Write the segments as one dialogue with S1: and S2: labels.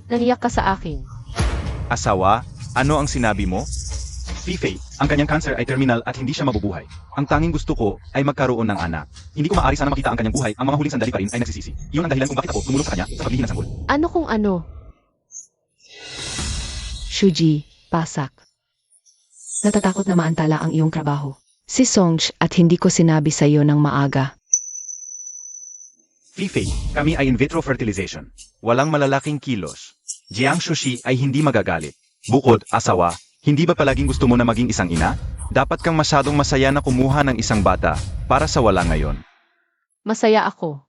S1: Naniyak ka sa akin.
S2: Asawa, ano ang sinabi mo?
S3: Fifei, ang kanyang cancer ay terminal at hindi siya mabubuhay. Ang tanging gusto ko ay magkaroon ng anak. Hindi ko maaari sana makita ang kanyang buhay, ang mga huling sandali pa rin ay nagsisisi. Iyon ang dahilan kung bakit ako tumulong sa kanya sa paglihi ng sanggol.
S1: Ano kung ano?
S4: Shuji, pasak. Natatakot na maantala ang iyong trabaho. Si Songj at hindi ko sinabi sa iyo ng maaga.
S3: Fifei, kami ay in vitro fertilization.
S2: Walang malalaking kilos.
S3: Jiang Shushi ay hindi magagalit. Bukod, asawa, hindi ba palaging gusto mo na maging isang ina?
S2: Dapat kang masyadong masaya na kumuha ng isang bata para sa wala ngayon.
S1: Masaya ako.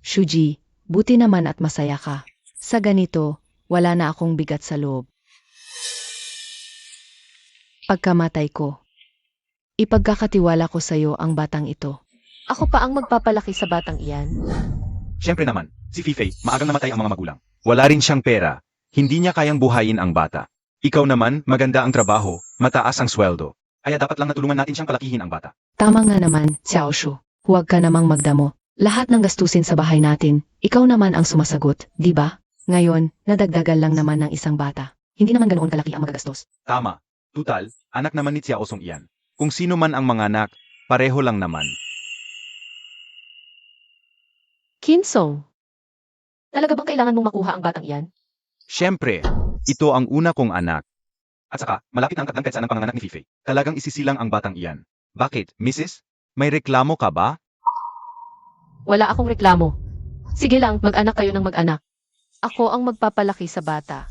S4: Shuji, buti naman at masaya ka. Sa ganito, wala na akong bigat sa loob. Pagkamatay ko, ipagkakatiwala ko sa iyo ang batang ito.
S1: Ako pa ang magpapalaki sa batang iyan.
S3: Siyempre naman, si Fifei, maagang namatay ang mga magulang.
S2: Wala rin siyang pera. Hindi niya kayang buhayin ang bata. Ikaw naman, maganda ang trabaho, mataas ang sweldo.
S3: Kaya dapat lang natulungan natin siyang palakihin ang bata.
S4: Tama nga naman, Xiaoshu. Huwag ka namang magdamo. Lahat ng gastusin sa bahay natin, ikaw naman ang sumasagot, di ba? Ngayon, nadagdagan lang naman ng isang bata. Hindi naman ganoon kalaki ang magagastos.
S3: Tama. Tutal, anak naman ni Xiao Song iyan.
S2: Kung sino man ang mga anak, pareho lang naman.
S1: Kinsong, talaga bang kailangan mong makuha ang batang iyan?
S2: Siyempre, ito ang una kong anak.
S3: At saka, malapit na ang katangkadsa ng panganganak ni Fifei. Talagang isisilang ang batang iyan. Bakit, Mrs.?
S2: May reklamo ka ba?
S1: Wala akong reklamo. Sige lang, mag-anak kayo ng mag-anak. Ako ang magpapalaki sa bata.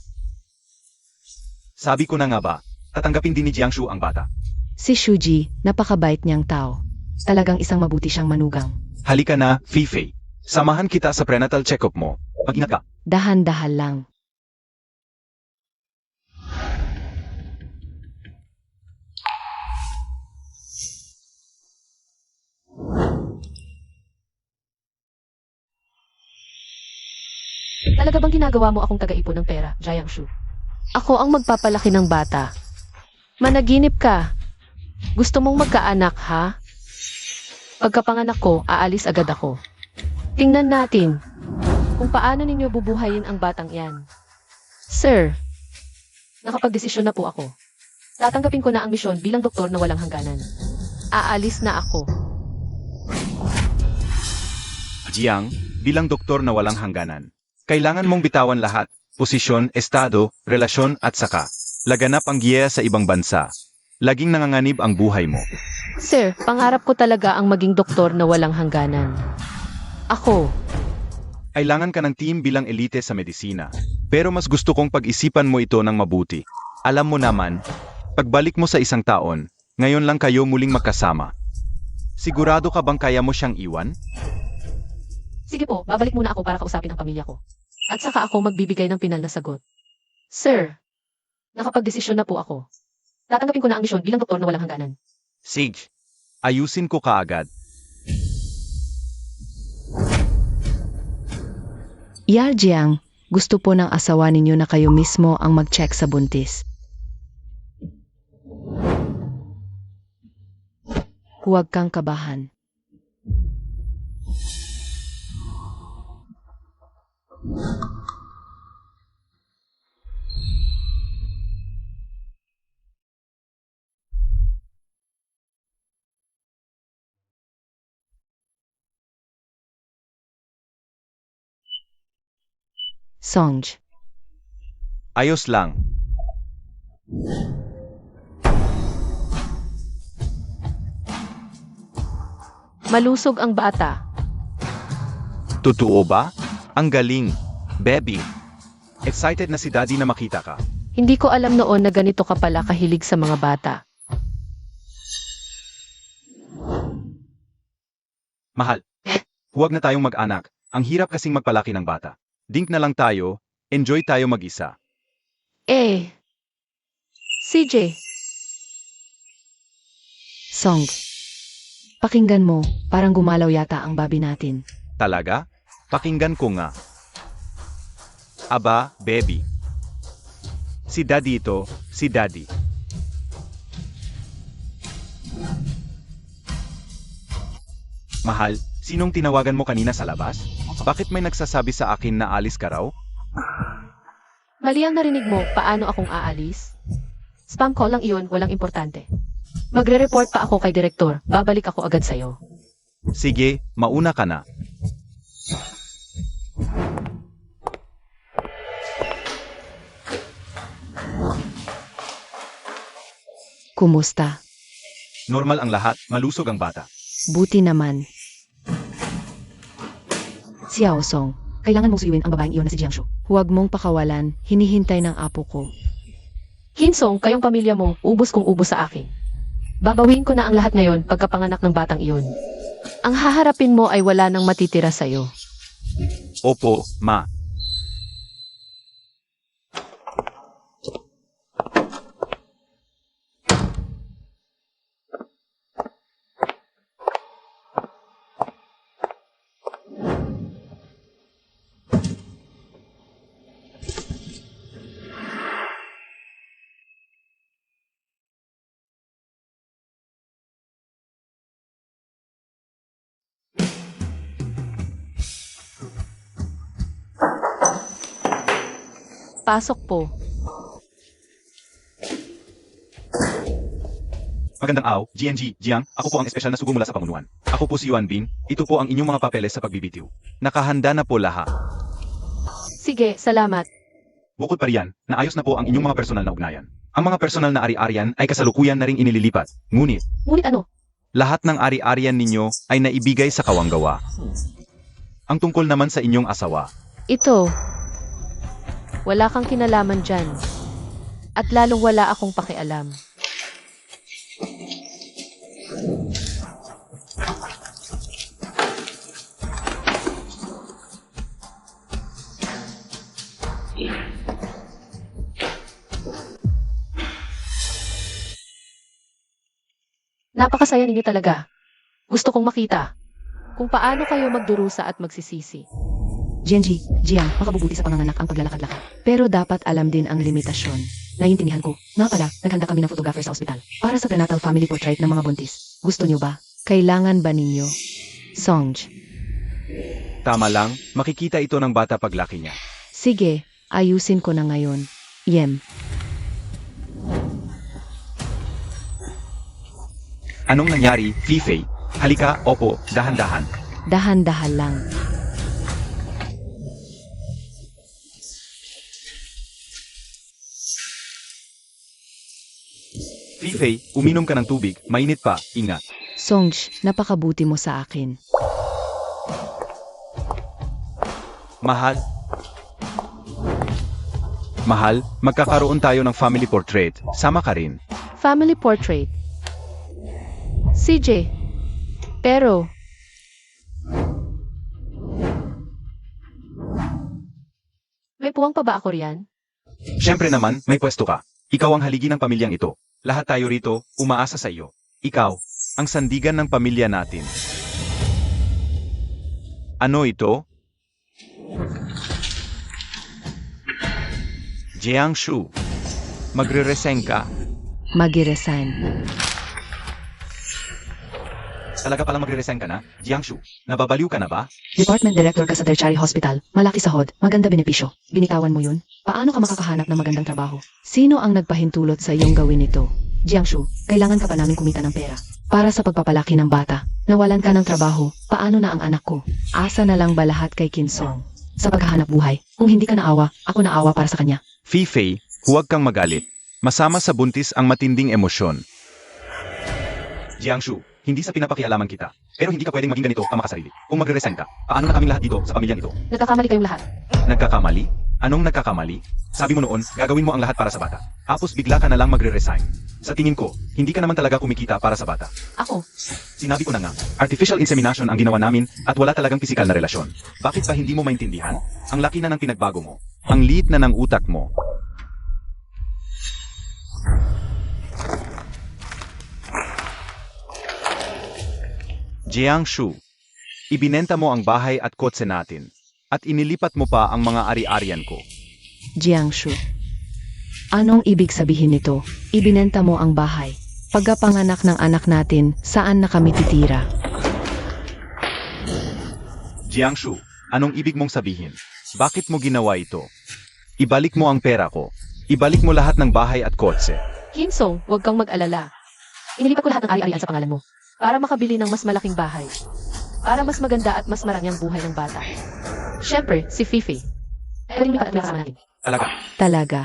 S3: Sabi ko na nga ba, tatanggapin din ni Jiangshu ang bata.
S4: Si Shuji, napakabait niyang tao. Talagang isang mabuti siyang manugang.
S2: Halika na, Fifei. Samahan kita sa prenatal check-up mo.
S3: Mag-ingat ka.
S4: Dahan-dahan lang.
S1: Talaga bang ginagawa mo akong taga-ipon ng pera, Jiangshu? Ako ang magpapalaki ng bata. Managinip ka. Gusto mong magkaanak, ha? Pagkapanganak ko, aalis agad ako. Tingnan natin kung paano ninyo bubuhayin ang batang iyan. Sir, nakapagdesisyon na po ako. Tatanggapin ko na ang misyon bilang doktor na walang hangganan. Aalis na ako.
S2: Jiang, bilang doktor na walang hangganan. Kailangan mong bitawan lahat, posisyon, estado, relasyon at saka, laganap ang giya sa ibang bansa. Laging nanganganib ang buhay mo.
S1: Sir, pangarap ko talaga ang maging doktor na walang hangganan. Ako,
S2: Kailangan ka ng team bilang elite sa medisina. Pero mas gusto kong pag-isipan mo ito ng mabuti. Alam mo naman, pagbalik mo sa isang taon, ngayon lang kayo muling magkasama. Sigurado ka bang kaya mo siyang iwan?
S1: sige po, babalik muna ako para kausapin ang pamilya ko. At saka ako magbibigay ng pinal na sagot. Sir, nakapagdesisyon na po ako. Tatanggapin ko na ang misyon bilang doktor na walang hangganan.
S2: Sige, ayusin ko kaagad.
S4: Jiang, gusto po ng asawa ninyo na kayo mismo ang mag-check sa buntis. Huwag kang kabahan. Songj,
S2: Ayos lang.
S1: Malusog ang bata.
S2: Totoo ba? Ang galing. Baby. Excited na si Daddy na makita ka.
S1: Hindi ko alam noon na ganito ka pala kahilig sa mga bata.
S3: Mahal, huwag na tayong mag-anak. Ang hirap kasing magpalaki ng bata.
S2: Dink na lang tayo, enjoy tayo mag-isa.
S1: CJ,
S4: Song. Pakinggan mo, parang gumalaw yata ang babi natin.
S2: Talaga? Pakinggan ko nga. Aba, baby. Si Daddy ito, si Daddy.
S3: Mahal, sinong tinawagan mo kanina sa labas?
S2: Bakit may nagsasabi sa akin na alis ka raw?
S1: Mali ang narinig mo, paano akong aalis? Spam call lang iyon, walang importante. Magre-report pa ako kay direktor, babalik ako agad sa'yo.
S2: Sige, mauna ka na.
S4: Kumusta?
S3: Normal ang lahat, malusog ang bata.
S4: Buti naman. Xiao Song, kailangan mong suyuin ang babaeng iyon na si Jiangshu. Huwag mong pakawalan, hinihintay ng apo ko.
S1: Hinsong, kayong pamilya mo, ubos kung ubos sa akin. Babawiin ko na ang lahat ngayon pagkapanganak ng batang iyon. Ang haharapin mo ay wala nang matitira sa'yo.
S2: Opo, ma.
S1: Pasok po.
S3: Magandang araw, GNG, Jiang, ako po ang espesyal na sugo mula sa pamunuan. Ako po si Yuan Bin, ito po ang inyong mga papeles sa pagbibitiw.
S2: Nakahanda na po lahat.
S1: Sige, salamat.
S3: Bukod pa riyan, naayos na po ang inyong mga personal na ugnayan. Ang mga personal na ari-arian ay kasalukuyan na ring inililipat. Ngunit,
S1: Ngunit ano?
S2: Lahat ng ari-arian ninyo ay naibigay sa kawanggawa. Ang tungkol naman sa inyong asawa.
S1: Ito. Wala kang kinalaman dyan. At lalong wala akong pakialam. Napakasaya ninyo talaga. Gusto kong makita kung paano kayo magdurusa at magsisisi.
S4: Genji, Jiang, makabubuti sa panganganak ang paglalakad-lakad. Pero dapat alam din ang limitasyon. Naiintindihan ko. Nga pala, naghanda kami ng photographer sa ospital. Para sa prenatal family portrait ng mga buntis. Gusto niyo ba? Kailangan ba ninyo? Sonj.
S2: Tama lang, makikita ito ng bata paglaki niya.
S4: Sige, ayusin ko na ngayon. Yem.
S3: anong nangyari, Fifei? Halika, opo, dahan-dahan.
S4: Dahan-dahan lang.
S3: Fifei, uminom ka ng tubig, mainit pa, ingat.
S4: Sonj, napakabuti mo sa akin.
S2: Mahal? Mahal, magkakaroon tayo ng family portrait. Sama ka rin.
S1: Family portrait. CJ. Pero, may puwang pa ba ako riyan?
S3: Siyempre naman, may pwesto ka. Ikaw ang haligi ng pamilyang ito. Lahat tayo rito, umaasa sa iyo. Ikaw,
S2: Ang sandigan ng pamilya natin. Ano ito? Jiangshu. Magre-resign ka.
S4: Mag-resign.
S3: talaga palang magre-resign ka na, Jiangshu. Nababaliw ka na ba?
S4: Department Director ka sa Tertiary Hospital. Malaki sahod. Maganda benepisyo. Binitawan mo yun? Paano ka makakahanap ng magandang trabaho? Sino ang nagpahintulot sa iyong gawin ito? Jiangshu, kailangan ka pa namin kumita ng pera. Para sa pagpapalaki ng bata. Nawalan ka ng trabaho. Paano na ang anak ko? Asa na lang ba lahat kay Kinsong? Sa paghahanap buhay. Kung hindi ka naawa, ako naawa para sa kanya.
S2: Fifei, huwag kang magalit. Masama sa buntis ang matinding emosyon.
S3: Jiangshu, hindi sa pinapakialaman kita. Pero hindi ka pwedeng maging ganito ang makasarili. Kung magre-resign ka, paano na kaming lahat dito sa pamilyang ito?
S1: Nagkakamali kayong lahat.
S3: Nagkakamali? Anong nagkakamali? Sabi mo noon, gagawin mo ang lahat para sa bata. Tapos bigla ka na lang magre-resign. Sa tingin ko, hindi ka naman talaga kumikita para sa bata.
S1: Ako.
S3: Sinabi ko na nga, artificial insemination ang ginawa namin at wala talagang pisikal na relasyon. Bakit ba hindi mo maintindihan? Ang laki na ng pinagbago mo.
S2: Ang liit na ng utak mo. Jiangshu, ibinenta mo ang bahay at kotse natin, at inilipat mo pa ang mga ari-arian ko.
S4: Jiangshu. Anong ibig sabihin nito? Ibinenta mo ang bahay. Pagkapanganak ng anak natin, saan na kami titira?
S3: Jiangshu,
S2: Anong ibig mong sabihin? Bakit mo ginawa ito? Ibalik mo ang pera ko. Ibalik mo lahat ng bahay at kotse.
S1: Kinsong, huwag kang mag-alala. Inilipat ko lahat ng ari-arian sa pangalan mo para makabili ng mas malaking bahay. Para mas maganda at mas marami ang buhay ng bata. Siyempre, si Fifi. Pwedeng lumipat at kasama natin.
S2: Talaga.
S4: Talaga.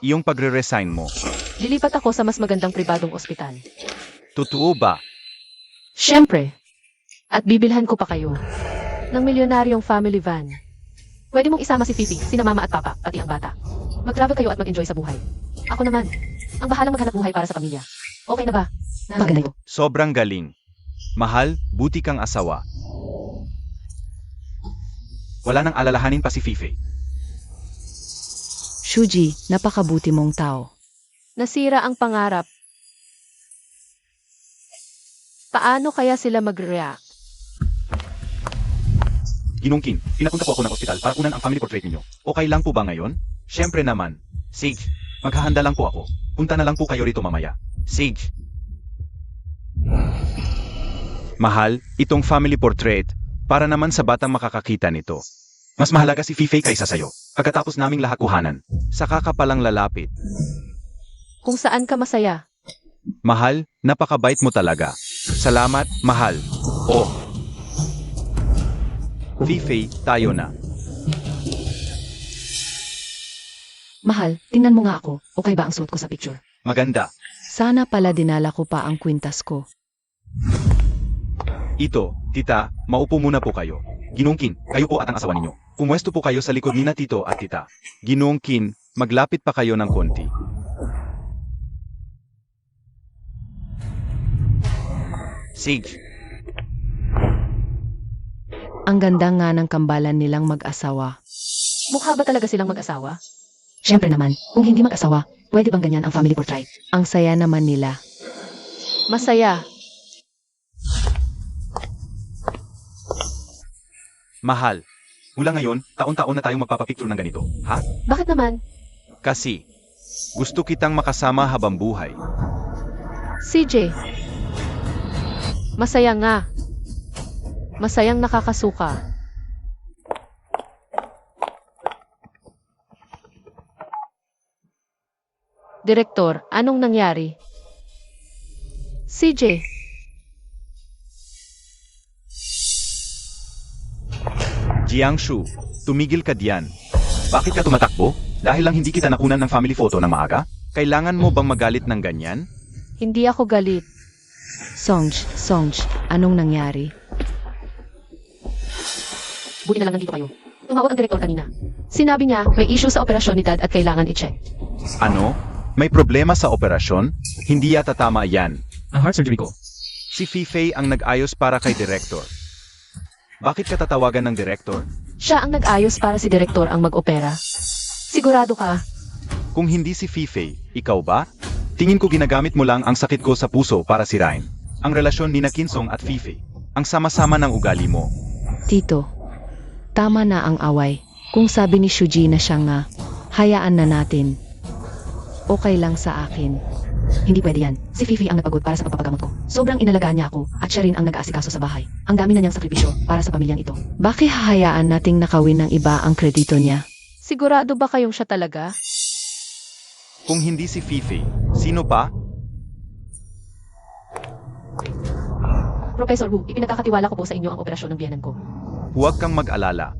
S2: Yung pagre-resign mo.
S1: Lilipat ako sa mas magandang pribadong ospital.
S2: Totoo ba?
S1: Siyempre. At bibilhan ko pa kayo ng milyonaryong family van. Pwede mong isama si Fifi, sina mama at papa, pati ang bata. Mag-travel kayo at mag-enjoy sa buhay. Ako naman, ang bahalang maghanap buhay para sa pamilya. Okay na ba?
S4: Maganda yun.
S2: Sobrang galing. Mahal, buti kang asawa. Wala nang alalahanin pa si Fifi.
S4: Shuji, napakabuti mong tao.
S1: Nasira ang pangarap. Paano kaya sila mag-react?
S3: Ginungkin, pinapunta po ako ng ospital para kunan ang family portrait ninyo.
S2: Okay lang po ba ngayon? Siyempre naman. Sage, maghahanda lang po ako. Punta na lang po kayo rito mamaya. Sage. Mahal, itong family portrait, para naman sa batang makakakita nito.
S3: Mas mahalaga si Fifi kaysa sayo. Pagkatapos naming lahat kuhanan.
S2: Saka ka palang lalapit.
S1: Kung saan ka masaya?
S2: Mahal, napakabait mo talaga. Salamat, mahal. Oh. Fifi, tayo na.
S4: Mahal, tingnan mo nga ako. Okay ba ang suot ko sa picture?
S3: Maganda.
S4: Sana pala dinala ko pa ang kwintas ko.
S2: Ito, tita, maupo muna po kayo.
S3: Ginungkin, kayo po at ang asawa ninyo.
S2: Pumwesto po kayo sa likod ni na tito at tita. Ginungkin, maglapit pa kayo ng konti. Sage,
S4: Ang ganda nga ng kambalan nilang mag-asawa.
S1: Mukha ba talaga silang mag-asawa?
S4: Siyempre naman, kung hindi mag-asawa, pwede bang ganyan ang family portrait? Ang saya naman nila.
S1: Masaya.
S2: mahal.
S3: Mula ngayon, taon-taon na tayong magpapapicture ng ganito. Ha?
S1: Bakit naman?
S2: Kasi, gusto kitang makasama habang buhay.
S1: CJ. Masaya nga. Masayang nakakasuka. Direktor, anong nangyari? CJ.
S2: Jiangshu, tumigil ka diyan.
S3: Bakit ka tumatakbo? Dahil lang hindi kita nakunan ng family photo ng maaga?
S2: Kailangan mo bang magalit ng ganyan?
S1: Hindi ako galit.
S4: Sonj, anong nangyari?
S1: Buti na lang nandito kayo. Tumawag ang direktor kanina. Sinabi niya, may issue sa operasyon ni Dad at kailangan i-check.
S2: Ano? May problema sa operasyon? Hindi yata tama yan.
S3: Ang heart surgery ko.
S2: Si Fifei ang nag-ayos para kay direktor. Bakit ka tatawagan ng direktor?
S1: Siya ang nag-ayos para si direktor ang mag-opera. Sigurado ka?
S2: Kung hindi si Fifei, ikaw ba? Tingin ko ginagamit mo lang ang sakit ko sa puso para sirain ang relasyon ni Kinsong at Fifei. Ang sama-sama ng ugali mo.
S4: Tito, tama na ang away. Kung sabi ni Shuji na siya nga, hayaan na natin. Okay lang sa akin. Hindi pwede yan. Si Fifi ang napagod para sa pagpapagamot ko. Sobrang inalagaan niya ako at siya rin ang nag-aasikaso sa bahay. Ang dami na niyang sakripisyo para sa pamilyang ito. Bakit hahayaan nating nakawin ng iba ang kredito niya?
S1: Sigurado ba kayong siya talaga?
S2: Kung hindi si Fifei, sino pa?
S1: Professor Wu, ipinagkakatiwala ko po sa inyo ang operasyon ng biyanan ko.
S2: Huwag kang mag-alala.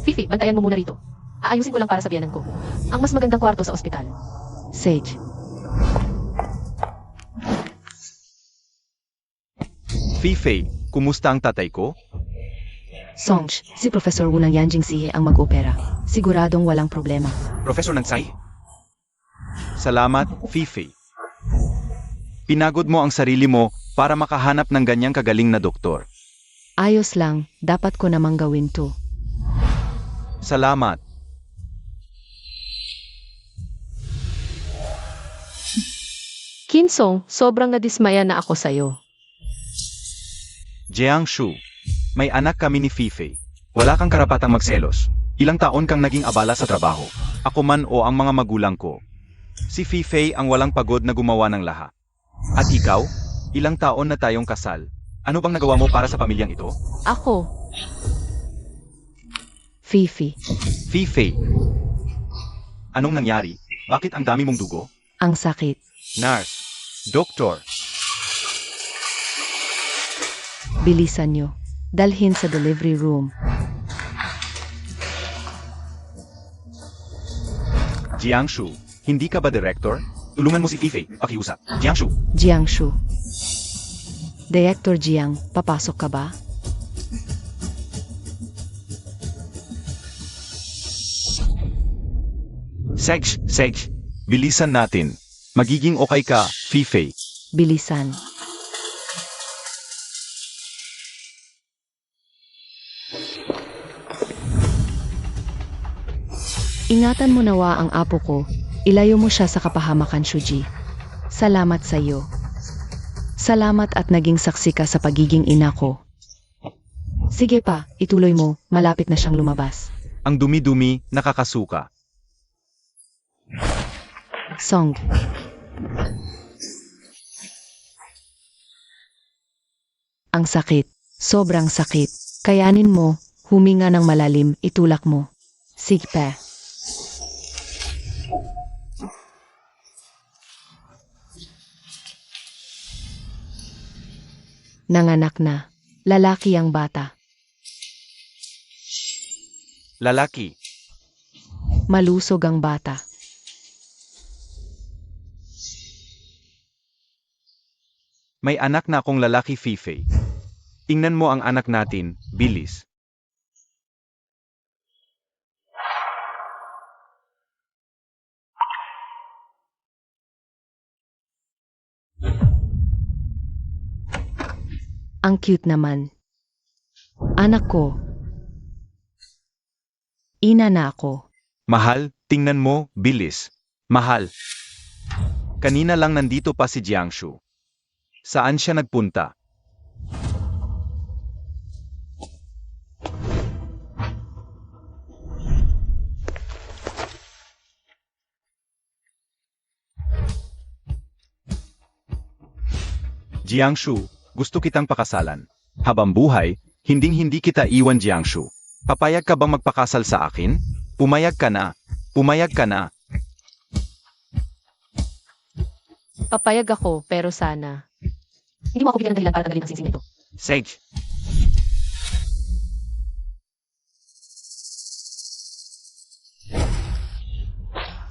S1: Fifi, bantayan mo muna rito. Aayusin ko lang para sa biyanan ko. Ang mas magandang kwarto sa ospital.
S4: Sage,
S2: Fifei, kumusta ang tatay ko?
S4: Sonj, si Professor Wu ng Yanjing Sihe ang mag-opera. Siguradong walang problema.
S3: Professor ng Tsai.
S2: Salamat, Fifei. Pinagod mo ang sarili mo para makahanap ng ganyang kagaling na doktor.
S4: Ayos lang, dapat ko namang gawin to.
S2: Salamat.
S1: Kinsong, sobrang nadismaya na ako sa'yo.
S2: Jiangshu, may anak kami ni Fifei.
S3: Wala kang karapatang magselos. Ilang taon kang naging abala sa trabaho.
S2: Ako man o ang mga magulang ko. Si Fifei ang walang pagod na gumawa ng lahat. At ikaw? Ilang taon na tayong kasal. Ano bang nagawa mo para sa pamilyang ito?
S1: Ako.
S4: Fifi,
S2: Fei. Anong nangyari? Bakit ang dami mong dugo?
S4: ang sakit.
S2: Nurse. Doktor.
S4: Bilisan nyo. Dalhin sa delivery room.
S2: Jiangshu, hindi ka ba director? Tulungan mo si Fei, pakiusap. Jiangshu.
S4: Jiangshu. Director Jiang, papasok ka ba?
S2: Sej. Bilisan natin. Magiging okay ka, Fei.
S4: Bilisan. Ingatan mo nawa ang apo ko. Ilayo mo siya sa kapahamakan, Shuji. Salamat sa iyo. Salamat at naging saksi ka sa pagiging ina ko. Sige pa, ituloy mo. Malapit na siyang lumabas.
S2: Ang dumi-dumi, nakakasuka.
S4: Song. Ang sakit. Sobrang sakit. Kayanin mo. Huminga ng malalim. Itulak mo. Sige pa. Nanganak na. Lalaki ang bata.
S2: Lalaki.
S4: Malusog ang bata.
S2: May anak na akong lalaki, Fei. Tingnan mo ang anak natin, bilis.
S4: Ang cute naman. Anak ko. Ina na ako.
S2: Mahal, tingnan mo, bilis. Mahal. Kanina lang nandito pa si Jiangshu. Saan siya nagpunta? Jiangshu, gusto kitang pakasalan. Habang buhay, hinding-hindi kita iwan, Jiangshu. Papayag ka bang magpakasal sa akin? Pumayag ka na. Pumayag ka na.
S1: Papayag ako, pero sana. Hindi mo ako bigyan ng dahilan para tanggalin ang singsing nito.
S2: Sage.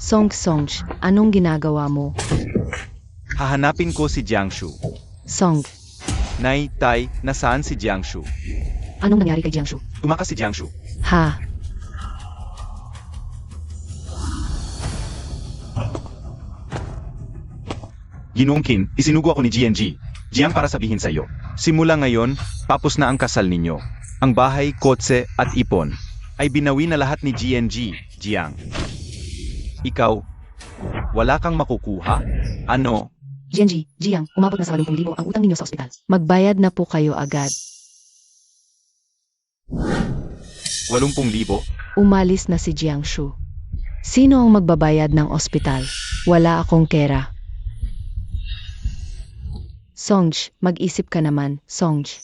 S4: Song, anong ginagawa mo?
S2: Hahanapin ko si Jiangshu.
S4: Song,
S2: Nay, Tay, nasaan si Jiangshu?
S4: anong nangyari kay Jiangshu?
S2: Tumakas si Jiangshu.
S4: Ha?
S2: Ginungkin, isinugo ako ni GNG. Jiang para sabihin sa iyo. Simula ngayon, tapos na ang kasal ninyo. Ang bahay, kotse, at ipon ay binawi na lahat ni GNG, Jiang. Ikaw, wala kang makukuha? Ano?
S4: Jiang, umabot na sa 80,000 ang utang ninyo sa ospital. Magbayad na po kayo agad.
S2: 80,000?
S4: Umalis na si Jiangshu. Sino ang magbabayad ng ospital? Wala akong kera. Sonj, mag-isip ka naman, Sonj.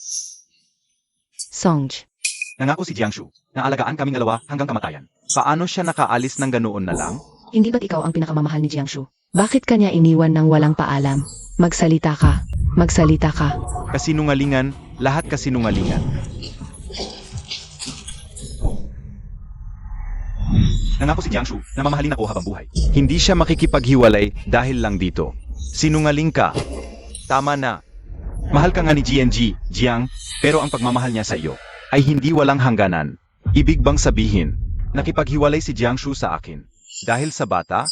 S4: Sonj,
S2: Nangako si Jiangshu na alagaan kaming dalawa hanggang kamatayan. Paano siya nakaalis ng ganoon na lang?
S4: hindi ba't ikaw ang pinakamamahal ni Jiangshu? Bakit kanya iniwan ng walang paalam? Magsalita ka. Magsalita ka.
S2: Kasinungalingan, lahat kasinungalingan. Nangako si Jiangshu na mamahalin ako habang buhay. Hindi siya makikipaghiwalay dahil lang dito. Sinungaling ka. Tama na. Mahal ka nga ni GNG, Jiang, pero ang pagmamahal niya sa iyo ay hindi walang hangganan. Ibig bang sabihin, nakipaghiwalay si Jiangshu sa akin dahil sa bata?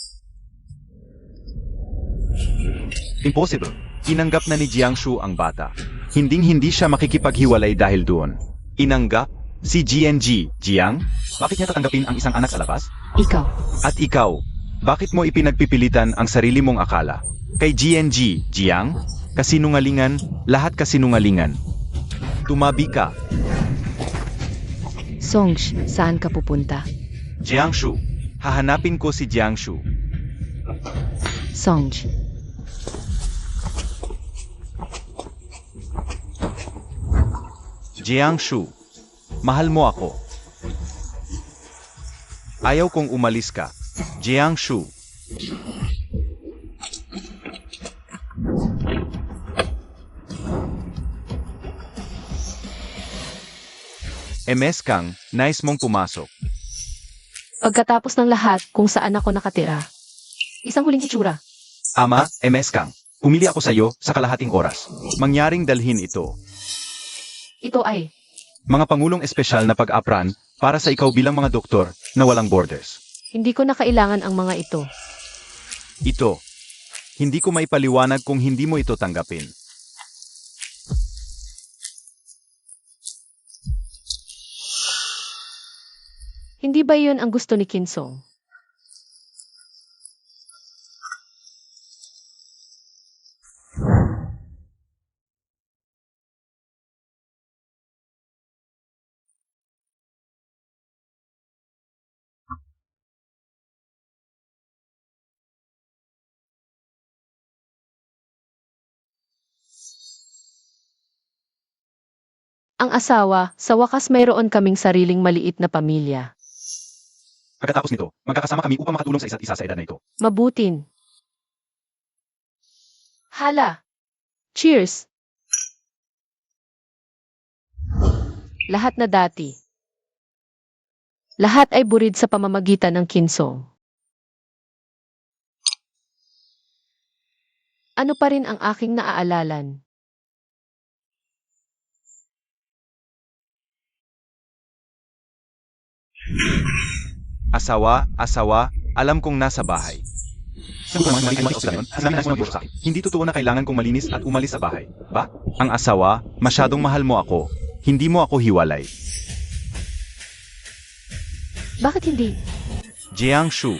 S2: Impossible. Inanggap na ni Jiangshu ang bata. Hinding-hindi siya makikipaghiwalay dahil doon. Inanggap? Si GNG, Jiang? Bakit niya tatanggapin ang isang anak sa labas?
S4: Ikaw.
S2: At ikaw, bakit mo ipinagpipilitan ang sarili mong akala? Kay GNG, Jiang? Kasinungalingan, lahat kasinungalingan. Tumabi ka.
S4: Sonj, saan ka pupunta?
S2: Jiangshu. Hahanapin ko si Jiangshu.
S4: Sonj.
S2: Jiangshu, mahal mo ako. Ayaw kong umalis ka. Jiangshu. Kang, nice mong pumasok.
S1: Pagkatapos ng lahat kung saan ako nakatira. Isang huling itsura.
S3: Ama, Kang. Pumili ako sa iyo sa kalahating oras.
S2: Mangyaring dalhin ito.
S1: Ito ay,
S2: Mga pangulong espesyal na pag-apran para sa ikaw bilang mga doktor na walang borders.
S1: hindi ko na kailangan ang mga ito.
S2: Ito. Hindi ko maipaliwanag kung hindi mo ito tanggapin.
S1: Hindi ba yun ang gusto ni Kinsong? Ang asawa, sa wakas mayroon kaming sariling maliit na pamilya.
S3: Pagkatapos nito, magkakasama kami upang makatulong sa isa't isa sa edad na ito.
S1: Mabutin. Hala! Cheers! Lahat na dati. Lahat ay burid sa pamamagitan ng Kinsong. Ano pa rin ang aking naaalalan?
S2: Asawa, alam kong nasa bahay.
S3: Saan ko naman malinis sa ospital yun? Ang namin nais mo sa akin. Hindi totoo na kailangan kong malinis at umalis sa bahay. Ba?
S2: Ang asawa, masyadong mahal mo ako. Hindi mo ako hiwalay.
S1: Bakit hindi?
S2: Jiangshu,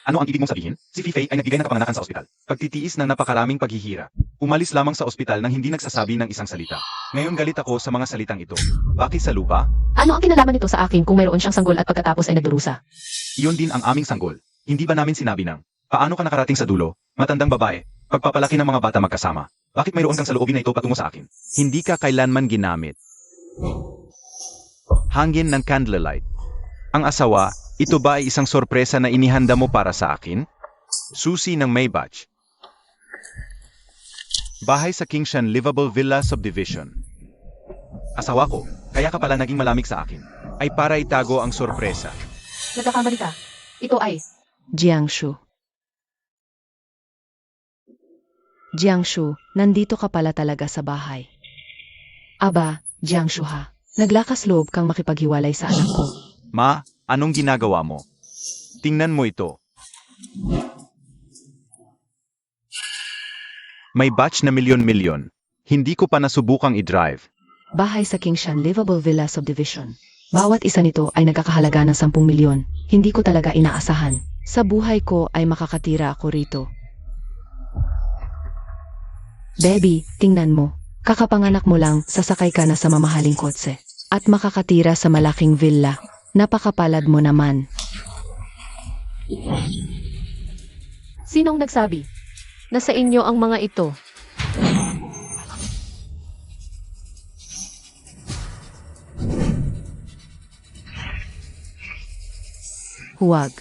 S3: Ano ang ibig mong sabihin? Si Fifei ay nagbigay ng kapanganakan sa ospital.
S2: pagtitiis ng napakaraming paghihirap. Umalis lamang sa ospital nang hindi nagsasabi ng isang salita. Ngayon galit ako sa mga salitang ito. Bakit sa lupa?
S1: Ano ang kinalaman nito sa akin kung mayroon siyang sanggol at pagkatapos ay nagdurusa?
S3: Iyon din ang aming sanggol. Hindi ba namin sinabi ng, paano ka nakarating sa dulo, matandang babae, pagpapalaki ng mga bata magkasama? Bakit mayroon kang saloobin na ito patungo sa akin?
S2: Hindi ka kailanman ginamit. Hangin ng candlelight. Ang asawa, ito ba ay isang sorpresa na inihanda mo para sa akin? Susi ng Maybach. Bahay sa Kingshan Livable Villa Subdivision.
S3: Asawa ko, kaya ka pala naging malamig sa akin.
S2: Ay para itago ang sorpresa.
S1: Nagkakamali ka. Ito ay,
S4: Jiangshu. Jiangshu, nandito ka pala talaga sa bahay. Aba, Jiangshu ha. Naglakas loob kang makipaghiwalay sa anak ko.
S2: Ma, anong ginagawa mo? Tingnan mo ito. May batch na milyon-milyon. Hindi ko pa nasubukang i-drive.
S4: Bahay sa Kingshan Livable Villa Subdivision. Bawat isa nito ay nagkakahalaga ng 10 milyon. Hindi ko talaga inaasahan. Sa buhay ko ay makakatira ako rito. Baby, tingnan mo. Kakapanganak mo lang, sasakay ka na sa mamahaling kotse. At makakatira sa malaking villa. Napakapalad mo naman.
S1: sinong nagsabi? Nasa inyo ang mga ito.
S4: Huwag.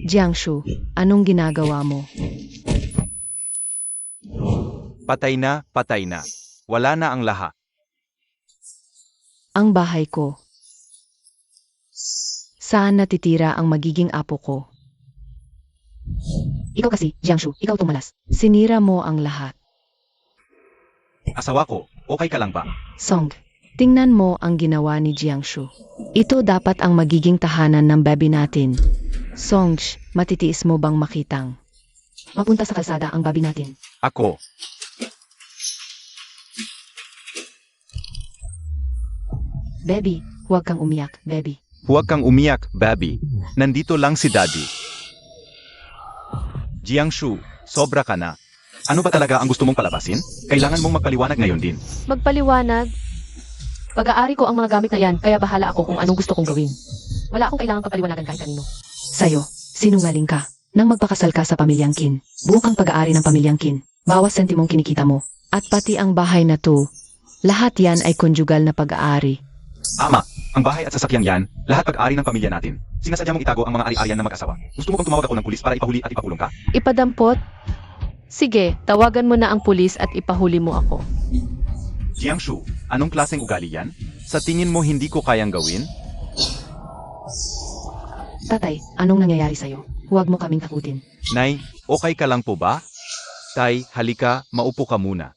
S4: Jiangshu, anong ginagawa mo?
S2: Patay na, patay na. Wala na ang lahat.
S4: Ang bahay ko. Saan natitira ang magiging apo ko? Ikaw kasi, Jiangshu, ikaw tumalas. Sinira mo ang lahat.
S3: Asawa ko, okay ka lang ba?
S4: Song, tingnan mo ang ginawa ni Jiangshu. Ito dapat ang magiging tahanan ng baby natin. Song, matitiis mo bang makitang? Mapunta sa kalsada ang baby natin.
S2: Ako,
S4: Baby, huwag kang umiyak, baby.
S2: huwag kang umiyak, baby. Nandito lang si Daddy. Jiangshu, sobra ka na.
S3: Ano ba talaga ang gusto mong palabasin? Kailangan mong magpaliwanag ngayon din.
S1: Magpaliwanag. Pag-aari ko ang mga gamit na yan, kaya bahala ako kung anong gusto kong gawin. Wala akong kailangang papaliwanagan kahit kanino.
S4: Sa'yo, sinungaling ka. Nang magpakasal ka sa pamilyang Qin, buo kang pag-aari ng pamilyang Qin. Bawas sentimong kinikita mo. At pati ang bahay na to, lahat yan ay konjugal na pag-aari.
S3: Ama, ang bahay at sasakyang yan, lahat pag-ari ng pamilya natin. Sinasadya mong itago ang mga ari-arian na mag-asawa. Gusto mo bang tumawag ako ng pulis para ipahuli at ipakulong ka?
S1: Ipadampot? Sige, tawagan mo na ang pulis at ipahuli mo ako.
S3: Jiangshu, anong klaseng ugali yan?
S2: Sa tingin mo hindi ko kayang gawin?
S4: Tatay, anong nangyayari sa'yo? Huwag mo kaming takutin.
S2: Nay, okay ka lang po ba? Tay, halika, maupo ka muna.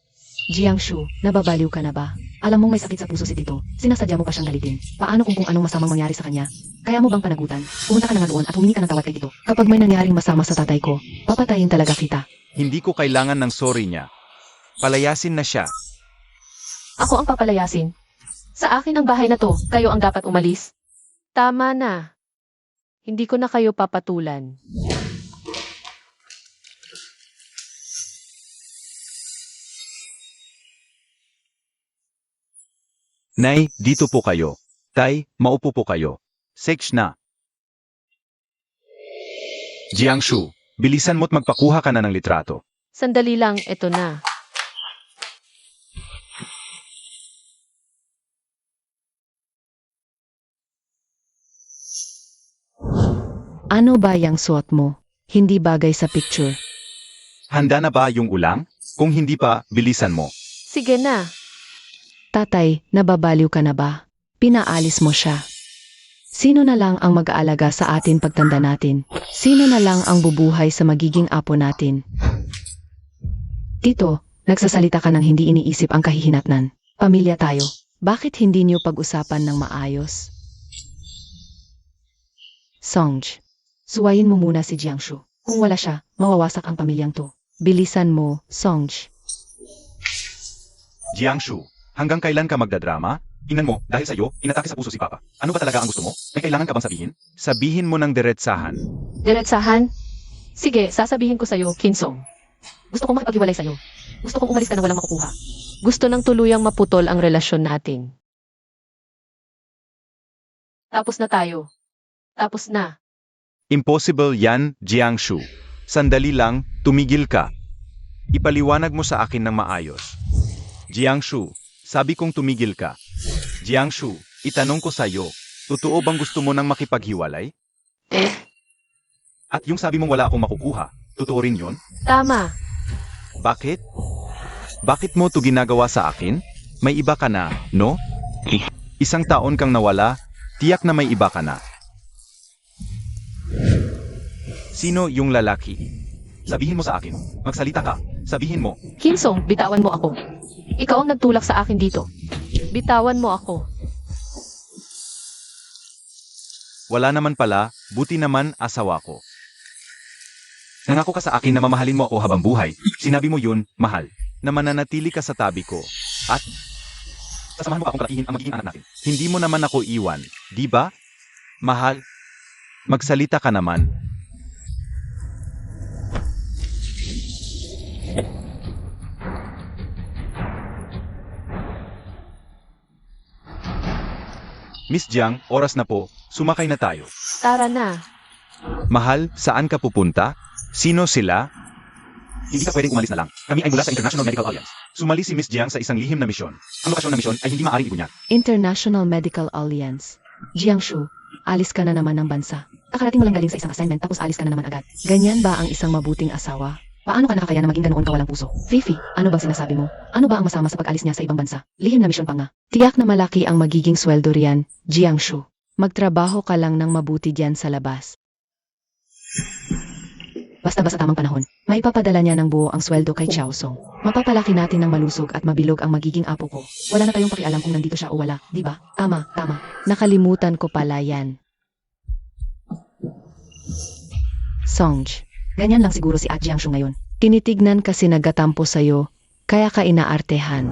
S4: Jiangshu, nababaliw ka na ba? Alam mong may sakit sa puso si Tito. Sinasadya mo pa siyang galitin. Paano kung anong masamang mangyari sa kanya? Kaya mo bang panagutan? Pumunta ka na nga doon at humingi ka ng tawad kay Tito. Kapag may nangyaring masama sa tatay ko, papatayin talaga kita.
S2: Hindi ko kailangan ng sorry niya. Palayasin na siya.
S1: Ako ang papalayasin. Sa akin ang bahay na to, kayo ang dapat umalis. Tama na. Hindi ko na kayo papatulan.
S2: Nay, dito po kayo. Tay, maupo po kayo. Sex na. Jiangshu, bilisan mo't magpakuha ka na ng litrato.
S1: Sandali lang, eto na.
S4: Ano ba yang suot mo? Hindi bagay sa picture.
S2: Handa na ba yung ulang? Kung hindi pa, bilisan mo.
S1: Sige na.
S4: Tatay, nababaliw ka na ba? Pinaalis mo siya. Sino na lang ang mag-aalaga sa atin pagtanda natin? Sino na lang ang bubuhay sa magiging apo natin? Tito, nagsasalita ka ng hindi iniisip ang kahihinatnan. Pamilya tayo. Bakit hindi niyo pag-usapan ng maayos? Sonj, suwayin mo muna si Jiangshu. Kung wala siya, mawawasak ang pamilyang to. Bilisan mo, Sonj.
S3: Jiangshu, hanggang kailan ka magdadrama? Tingnan mo, dahil sa'yo, inatake sa puso si Papa. Ano ba talaga ang gusto mo? May kailangan ka bang sabihin?
S2: Sabihin mo ng diretsahan.
S1: Diretsahan? Sige, sasabihin ko sa'yo, Kinsong. Gusto kong makipaghiwalay sa'yo. Gusto kong umalis ka na walang makukuha. Gusto nang tuluyang maputol ang relasyon natin. Tapos na tayo. Tapos na.
S2: Impossible yan, Jiangshu. Sandali lang, tumigil ka. Ipaliwanag mo sa akin ng maayos. Jiangshu, sabi kong tumigil ka. Jiangshu, itanong ko sa'yo, totoo bang gusto mo nang makipaghiwalay?
S3: At yung sabi mong wala akong makukuha, totoo rin yun?
S1: Tama.
S2: Bakit? Bakit mo to ginagawa sa akin? May iba ka na, no? Isang taon kang nawala, tiyak na may iba ka na. Sino yung lalaki?
S3: Sabihin mo sa akin, magsalita ka, sabihin mo,
S1: Kinsong, bitawan mo ako. Ikaw ang nagtulak sa akin dito. Bitawan mo ako.
S2: Wala naman pala, buti naman asawa ko.
S3: nangako ka sa akin na mamahalin mo ako habang buhay. Sinabi mo yun, mahal.
S2: Na mananatili ka sa tabi ko. At
S3: Sasamahan mo ka akong kalakihin ang magiging anak natin.
S2: hindi mo naman ako iwan, di ba? Mahal, magsalita ka naman. Miss Jiang, oras na po, sumakay na tayo.
S1: Tara na.
S2: Mahal, saan ka pupunta? Sino sila?
S3: Hindi ka pwedeng umalis na lang. Kami ay mula sa International Medical Alliance. Sumali si Miss Jiang sa isang lihim na misyon. Ang lokasyon ng misyon ay hindi maaaring ibunyag.
S4: International Medical Alliance. Jiangshu, alis ka na naman ng bansa. Kakarating mo lang galing sa isang assignment tapos alis ka na naman agad. Ganyan ba ang isang mabuting asawa? Paano ka nakakaya na maging ganoon ka walang puso? Fifi, ano bang sinasabi mo? Ano ba ang masama sa pag-alis niya sa ibang bansa? Lihim na misyon pa nga. Tiyak na malaki ang magiging sweldo riyan, Jiangshu. Magtrabaho ka lang ng mabuti diyan sa labas. Basta-basta tamang panahon, maipapadala niya ng buo ang sweldo kay Chaosong. Mapapalaki natin ng malusog at mabilog ang magiging apo ko. Wala na tayong pakialam kung nandito siya o wala, di ba? Tama, tama. Nakalimutan ko pala yan. Sonj, ganyan lang siguro si Jiangshu ngayon. Tinitignan kasi nagatampo sa'yo, kaya ka inaartehan.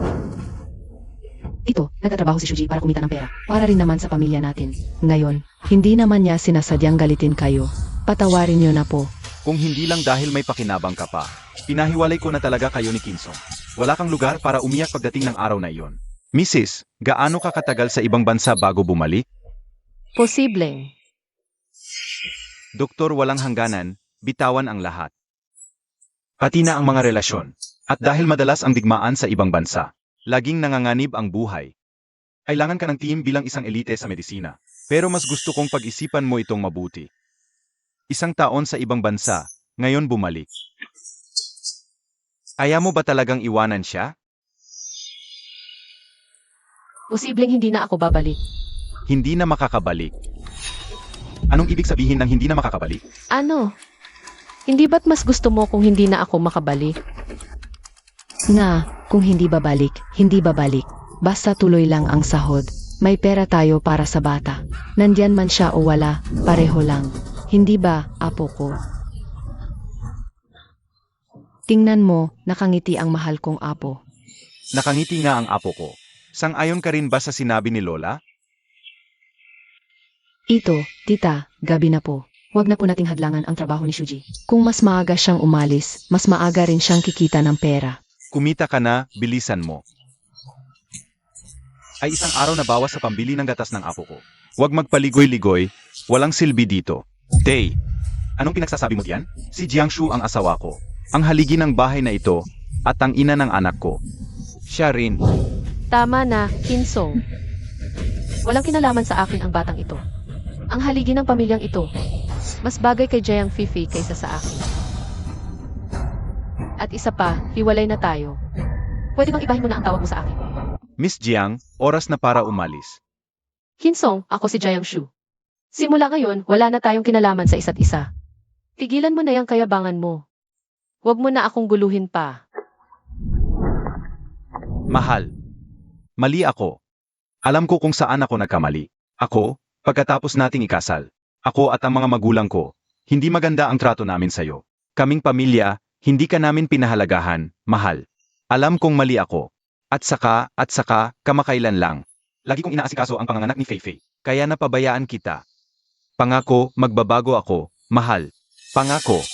S4: Ito, nagtatrabaho si Shuji para kumita ng pera. Para rin naman sa pamilya natin. Ngayon, hindi naman niya sinasadyang galitin kayo. Patawarin niyo na po.
S2: Kung hindi lang dahil may pakinabang ka pa, pinahiwalay ko na talaga kayo ni Kinsong. Wala kang lugar para umiyak pagdating ng araw na iyon. Mrs., gaano ka katagal sa ibang bansa bago bumalik?
S1: Posibleng.
S2: Doktor walang hangganan, bitawan ang lahat. Pati na ang mga relasyon. At dahil madalas ang digmaan sa ibang bansa, laging nanganganib ang buhay. Kailangan ka ng team bilang isang elite sa medisina. Pero mas gusto kong pag-isipan mo itong mabuti. Isang taon sa ibang bansa, ngayon bumalik. Kaya mo ba talagang iwanan siya?
S1: Posibleng hindi na ako babalik.
S2: Hindi na makakabalik. Anong ibig sabihin ng hindi na makakabalik?
S1: Ano? Hindi ba't mas gusto mo kung hindi na ako makabalik?
S4: Kung hindi babalik, hindi babalik. Basta tuloy lang ang sahod. May pera tayo para sa bata. Nandyan man siya o wala, pareho lang. Hindi ba, apo ko? Tingnan mo, nakangiti ang mahal kong apo.
S2: Nakangiti nga ang apo ko. Sang-ayon ka rin ba sa sinabi ni Lola?
S4: Ito, tita, gabi na po. Huwag na po nating hadlangan ang trabaho ni Shuji. Kung mas maaga siyang umalis, mas maaga rin siyang kikita ng pera.
S2: Kumita ka na, bilisan mo. Ay isang araw na bawas sa pambili ng gatas ng apo ko. Huwag magpaligoy-ligoy, walang silbi dito. Tay, anong pinagsasabi mo diyan? Si Jiangshu ang asawa ko. Ang haligi ng bahay na ito, at ang ina ng anak ko. Siya rin.
S1: Tama na, Kinsong. Walang kinalaman sa akin ang batang ito. Ang haligi ng pamilyang ito, mas bagay kay Jiang Fifi kaysa sa akin. At isa pa, hiwalay na tayo. Pwede bang ibahin mo na ang tawag mo sa akin?
S2: Miss Jiang, oras na para umalis.
S1: Kinsong, ako si Jiangshu. Simula ngayon, wala na tayong kinalaman sa isa't isa. Tigilan mo na yung kayabangan mo. Huwag mo na akong guluhin pa.
S2: Mahal. Mali ako. Alam ko kung saan ako nagkamali. Ako, pagkatapos nating ikasal. Ako at ang mga magulang ko. Hindi maganda ang trato namin sa'yo. Kaming pamilya, hindi ka namin pinahalagahan, mahal. Alam kong mali ako. At saka, kamakailan lang. Lagi kong inaasikaso ang panganganak ni Feifei. Kaya napabayaan kita. Pangako, magbabago ako, mahal. Pangako.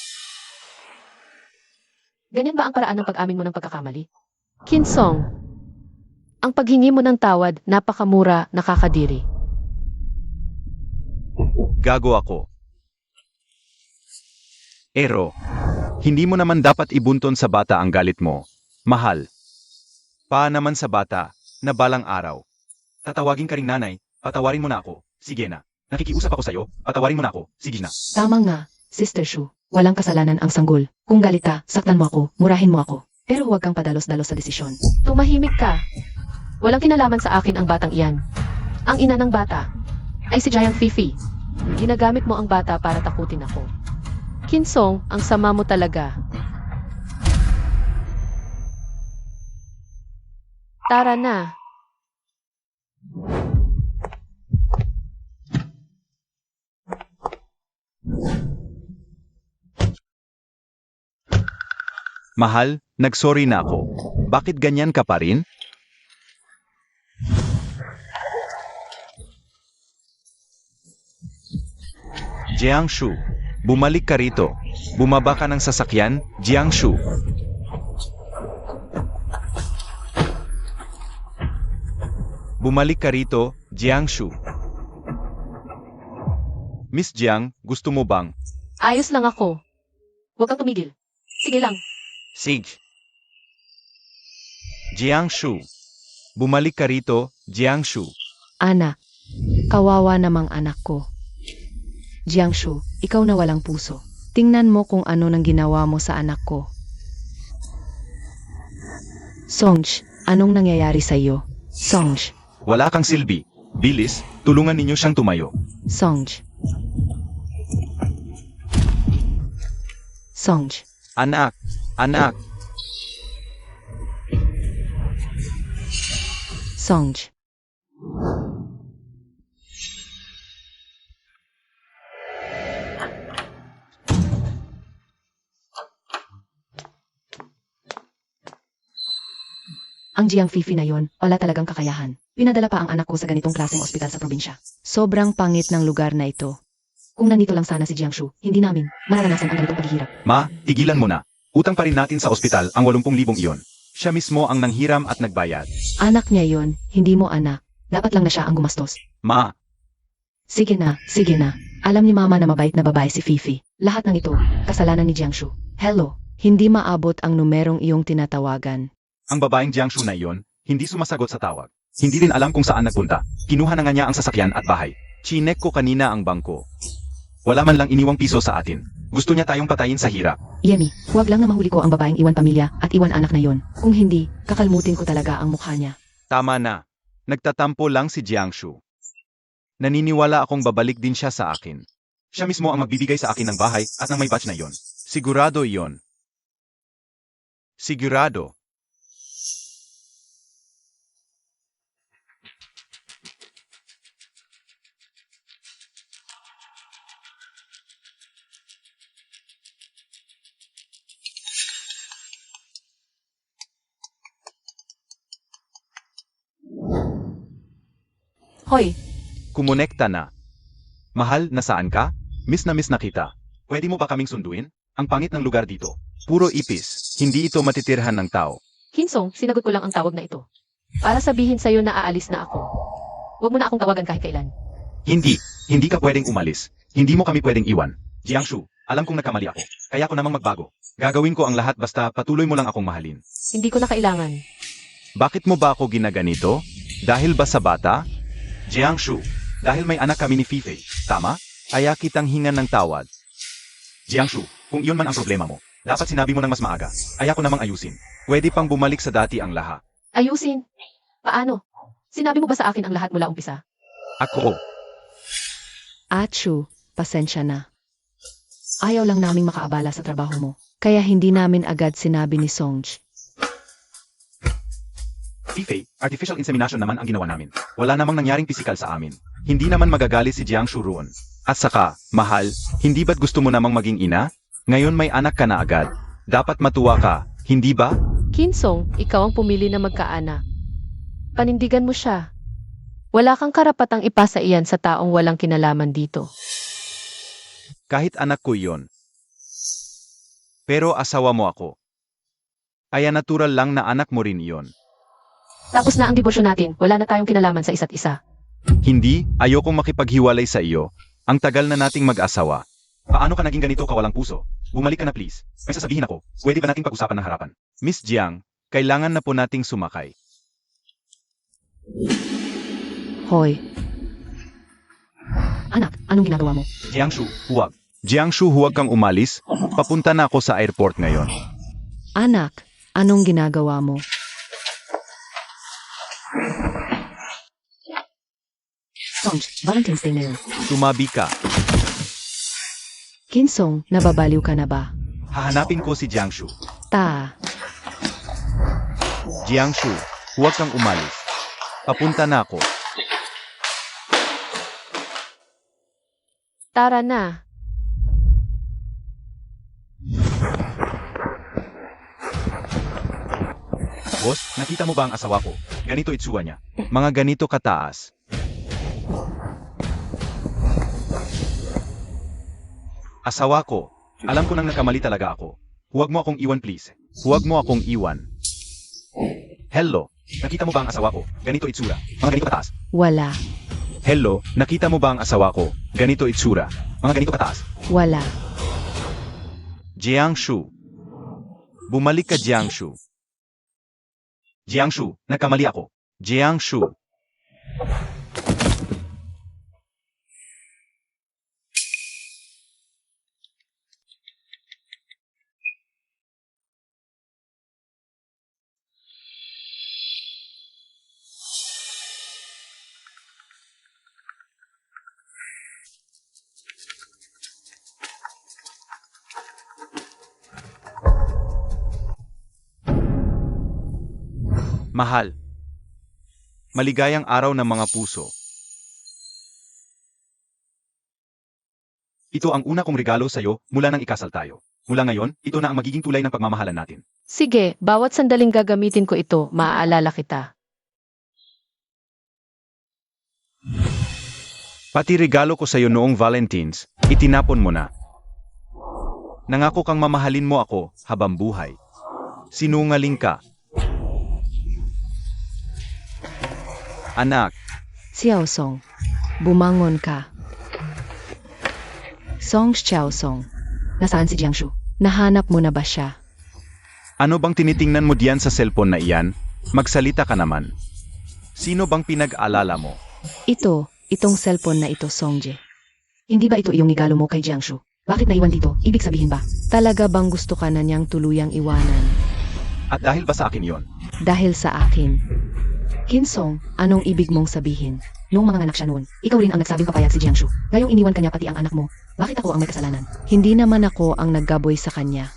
S1: Ganyan ba ang paraan ng pag-amin mo ng pagkakamali? Kinsong, ang paghingi mo ng tawad, napakamura, nakakadiri.
S2: Gago ako. Ero, hindi mo naman dapat ibunton sa bata ang galit mo, mahal. Pa naman sa bata, na balang araw. Tatawagin ka ring nanay, patawarin mo na ako, sige na. Nakikiusap ako sa'yo, patawarin mo na ako, sige na.
S4: Tama nga, Sister Shu. Walang kasalanan ang sanggol. Kung galit ka, saktan mo ako, murahin mo ako. Pero huwag kang padalos-dalos sa desisyon.
S1: Tumahimik ka. Walang kinalaman sa akin ang batang iyan. Ang ina ng bata ay si Jiang Fifi. Ginagamit mo ang bata para takutin ako. Kinsong, ang sama mo talaga. Tara na.
S2: Mahal, nagsorry na ako. Bakit ganyan ka pa rin? Jiangshu, bumalik ka rito. Bumaba ka ng sasakyan, Jiangshu. Bumalik ka rito, Jiangshu. Miss Jiang, gusto mo bang?
S1: Ayos lang ako. Huwag kang tumigil. Sige lang.
S2: Sige. Jiangshu. Bumalik ka rito, Jiangshu.
S4: Anak, kawawa namang anak ko. Jiangshu, ikaw na walang puso. Tingnan mo kung ano nang ginawa mo sa anak ko. Sonj, anong nangyayari sa iyo? Sonj,
S2: Wala kang silbi. Bilis, tulungan ninyo siyang tumayo.
S4: Sonj. Sonj,
S2: Anak, anak.
S4: Sonj. Ang Jiang Fifi na yon, wala talagang kakayahan. Pinadala pa ang anak ko sa ganitong klaseng ospital sa probinsya. Sobrang pangit ng lugar na ito. Kung nandito lang sana si Jiangshu, hindi namin mararanasan ang ganitong paghihirap.
S2: Ma, tigilan mo na. Utang pa rin natin sa ospital ang 80,000 iyon. Siya mismo ang nanghiram at nagbayad.
S4: Anak niya yon, hindi mo anak. Dapat lang na siya ang gumastos.
S2: Ma,
S4: Sige na, sige na. Alam ni mama na mabait na babae si Fifi. Lahat ng ito, kasalanan ni Jiangshu. Hello, hindi maabot ang numerong iyong tinatawagan.
S3: Ang babaeng Jiangshu na iyon, hindi sumasagot sa tawag. Hindi din alam kung saan nagpunta. Kinuha na nga niya ang sasakyan at bahay.
S2: Chinek ko kanina ang bangko.
S3: Wala man lang iniwang piso sa atin. Gusto niya tayong patayin sa hirap.
S4: Yemi, huwag lang na mahuli ko ang babaeng iwan pamilya at iwan anak na yon. Kung hindi, kakalmutin ko talaga ang mukha niya.
S2: Tama na. Nagtatampo lang si Jiangshu. Naniniwala akong babalik din siya sa akin.
S3: Siya mismo ang magbibigay sa akin ng bahay at ng may batch na iyon.
S2: Sigurado iyon. Sigurado.
S4: Hoy,
S2: Kumonekta na.
S3: Mahal, nasaan ka? Miss na kita. Pwede mo ba kaming sunduin? Ang pangit ng lugar dito.
S2: Puro ipis. Hindi ito matitirhan ng tao.
S1: Kinsong, sinagot ko lang ang tawag na ito. Para sabihin sa'yo na aalis na ako. Huwag mo na akong tawagan kahit kailan.
S3: Hindi ka pwedeng umalis. Hindi mo kami pwedeng iwan. Jiangshu, alam kong nagkamali ako. Kaya ko namang magbago. Gagawin ko ang lahat basta patuloy mo lang akong mahalin.
S1: Hindi ko na kailangan.
S2: Bakit mo ba ako ginaganito? Dahil ba sa bata?
S3: Jiangshu, dahil may anak kami ni Fifei, tama?
S2: Aya kitang hingan ng tawad.
S3: Jiangshu, kung iyon man ang problema mo, dapat sinabi mo ng mas maaga. Aya ko namang ayusin.
S2: Pwede pang bumalik sa dati ang lahat.
S1: Ayusin. Paano? Sinabi mo ba sa akin ang lahat mula umpisa?
S3: Ako,
S4: Achu, pasensya na. Ayaw lang naming makaabala sa trabaho mo. Kaya hindi namin agad sinabi ni Sonj.
S3: Fifei, artificial insemination naman ang ginawa namin. Wala namang nangyaring pisikal sa amin. Hindi naman magagalit si Jiangshu roon.
S2: At saka, mahal, hindi ba't gusto mo namang maging ina? Ngayon may anak ka na agad. Dapat matuwa ka, hindi ba?
S1: Kinsong, ikaw ang pumili na magkaanak. Panindigan mo siya. Wala kang karapatang ipasa iyan sa taong walang kinalaman dito.
S2: Kahit anak ko iyon. Pero asawa mo ako. Kaya natural lang na anak mo rin iyon.
S1: Tapos na ang debosyon natin, wala na tayong kinalaman sa isa't isa.
S2: Hindi, ayokong makipaghiwalay sa iyo. Ang tagal na nating mag-asawa.
S3: Paano ka naging ganito kawalang puso? Bumalik ka na please. May sasabihin ako, pwede ba nating pag-usapan ng harapan?
S2: Miss Jiang, kailangan na po nating sumakay.
S4: Hoy. Anak, anong ginagawa mo?
S3: Jiangshu, huwag.
S2: Jiangshu, huwag kang umalis. Papunta na ako sa airport ngayon.
S4: Anak, anong ginagawa mo? Sonj, Valentine's Day na yun.
S2: Tumabi ka.
S4: Kinsong, nababaliw ka na ba?
S3: Hahanapin ko si Jiangshu.
S2: Jiangshu, huwag kang umalis. Papunta na ako.
S1: Tara na.
S3: Boss, nakita mo ba ang asawa ko? Ganito itsura niya.
S2: Mga ganito kataas.
S3: Asawa ko. Alam ko nang nagkamali talaga ako. Huwag mo akong iwan please.
S2: Huwag mo akong iwan.
S3: Hello. Nakita mo ba ang asawa ko? Ganito itsura. Mga ganito kataas.
S4: Wala.
S2: Hello, nakita mo ba ang asawa ko? Ganito itsura.
S3: Mga ganito kataas.
S4: Wala.
S2: Jiangshu. Bumalik ka, Jiangshu.
S3: Jiangshu, nagkamali ako.
S2: Jiangshu. Mahal. Maligayang araw ng mga puso.
S3: Ito ang una kong regalo sa'yo mula nang ikasal tayo. Mula ngayon, ito na ang magiging tulay ng pagmamahalan natin.
S1: Sige, bawat sandaling gagamitin ko ito, maaalala kita.
S2: Pati regalo ko sa'yo noong Valentine's, itinapon mo na. Nangako kang mamahalin mo ako habang buhay. Sinungaling ka. Anak,
S4: Xiaosong, bumangon ka. Song Xiaosong, Nasaan si Jiangshu?
S1: Nahanap mo na ba siya?
S2: Ano bang tinitingnan mo diyan sa cellphone na iyan? Magsalita ka naman. Sino bang pinag-alala mo?
S1: Itong cellphone na ito, Songje.
S4: Hindi ba ito iyong nigalo mo kay Jiangshu? Bakit naiwan dito? Ibig sabihin ba?
S1: Talaga bang gusto ka na niyang tuluyang iwanan?
S3: At dahil ba sa akin yon?
S1: Dahil sa akin.
S4: Kinsong,
S1: Anong ibig mong sabihin?
S4: noong mga anak siya noon, ikaw rin ang nagsabing papayag si Jiangshu. Ngayong iniwan kanya pati ang anak mo. Bakit ako ang may kasalanan?
S1: Hindi naman ako ang naggaboy sa kanya.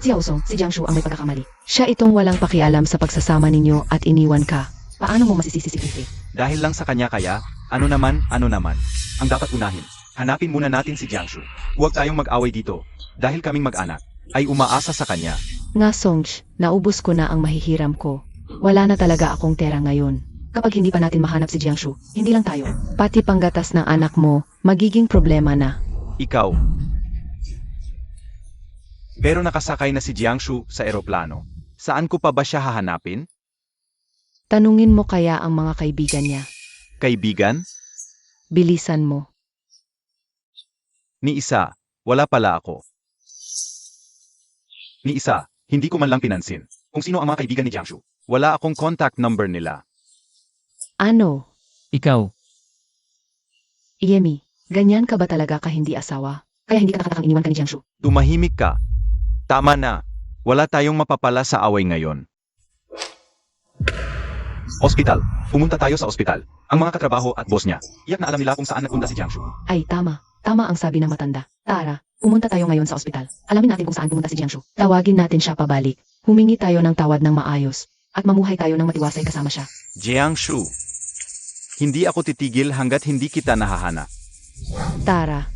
S4: Si Yaosong, si Jiangshu ang may pagkakamali.
S1: Siya itong walang pakialam sa pagsasama ninyo at iniwan ka.
S4: Paano mo masisisi si Kifei?
S3: Dahil lang sa kanya kaya, ano naman. Ang dapat unahin. Hanapin muna natin si Jiangshu. Huwag tayong mag-away dito. Dahil kaming mag-anak, ay umaasa sa kanya.
S1: Nga Songj, naubos ko na ang mahihiram ko. Wala na talaga akong pera ngayon.
S4: Kapag hindi pa natin mahanap si Jiangshu, hindi lang tayo.
S1: Pati panggatas ng anak mo, magiging problema na.
S2: Ikaw. Pero nakasakay na si Jiangshu sa eroplano. Saan ko pa ba siya hahanapin?
S1: Tanungin mo kaya ang mga kaibigan niya.
S2: Kaibigan?
S1: Bilisan mo.
S2: Ni isa, wala pala ako.
S3: Ni isa, hindi ko man lang pinansin kung sino ang mga kaibigan ni Jiangshu.
S2: Wala akong contact number nila.
S1: Ano?
S5: Ikaw,
S4: Iemi, ganyan ka ba talaga ka hindi asawa? Kaya hindi ka nakatakang iniwan ka ni Jiangshu.
S2: Tumahimik ka. Tama na. Wala tayong mapapala sa away ngayon.
S3: Ospital. Pumunta tayo sa ospital. Ang mga katrabaho at boss niya. Iyak na alam nila kung saan nagpunta si Jiangshu.
S4: Ay, tama. Tama ang sabi ng matanda. Tara, pumunta tayo ngayon sa ospital. Alamin natin kung saan pumunta si Jiangshu.
S1: Tawagin natin siya pabalik. Humingi tayo ng tawad ng maayos.
S4: At mamuhay tayo ng matiwasay kasama siya.
S2: Jiangshu. Hindi ako titigil hanggat hindi kita nahahanap.
S1: Tara.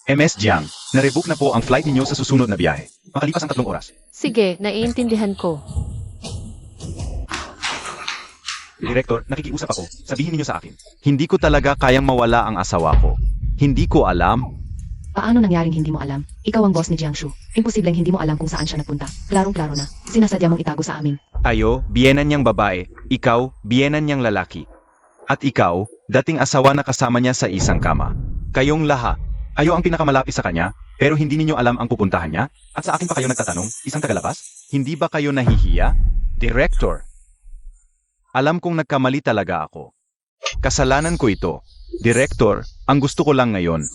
S3: MS Jiang, narebook na po ang flight ninyo sa susunod na biyahe. Makalipas ang 3 oras.
S1: Sige, naiintindihan ko.
S3: Direktor, nakikiusap ako. Sabihin ninyo sa akin.
S2: Hindi ko talaga kayang mawala ang asawa ko. Hindi ko alam.
S4: Paano nangyaring hindi mo alam? Ikaw ang boss ni Jiangshu. Imposibleng hindi mo alam kung saan siya nagpunta. Klarong-klaro na. Sinasadya mong itago sa amin.
S2: Tayo, biyenan niyang babae. Ikaw, biyenan niyang lalaki. At ikaw, dating asawa na kasama niya sa isang kama. Kayong lahat.
S3: Ayo ang pinakamalapit sa kanya, pero hindi ninyo alam ang pupuntahan niya? At sa akin pa kayo nagtatanong, isang tagalabas?
S2: Hindi ba kayo nahihiya? Director. Alam kong nagkamali talaga ako. Kasalanan ko ito. Director, ang gusto ko lang ngayon.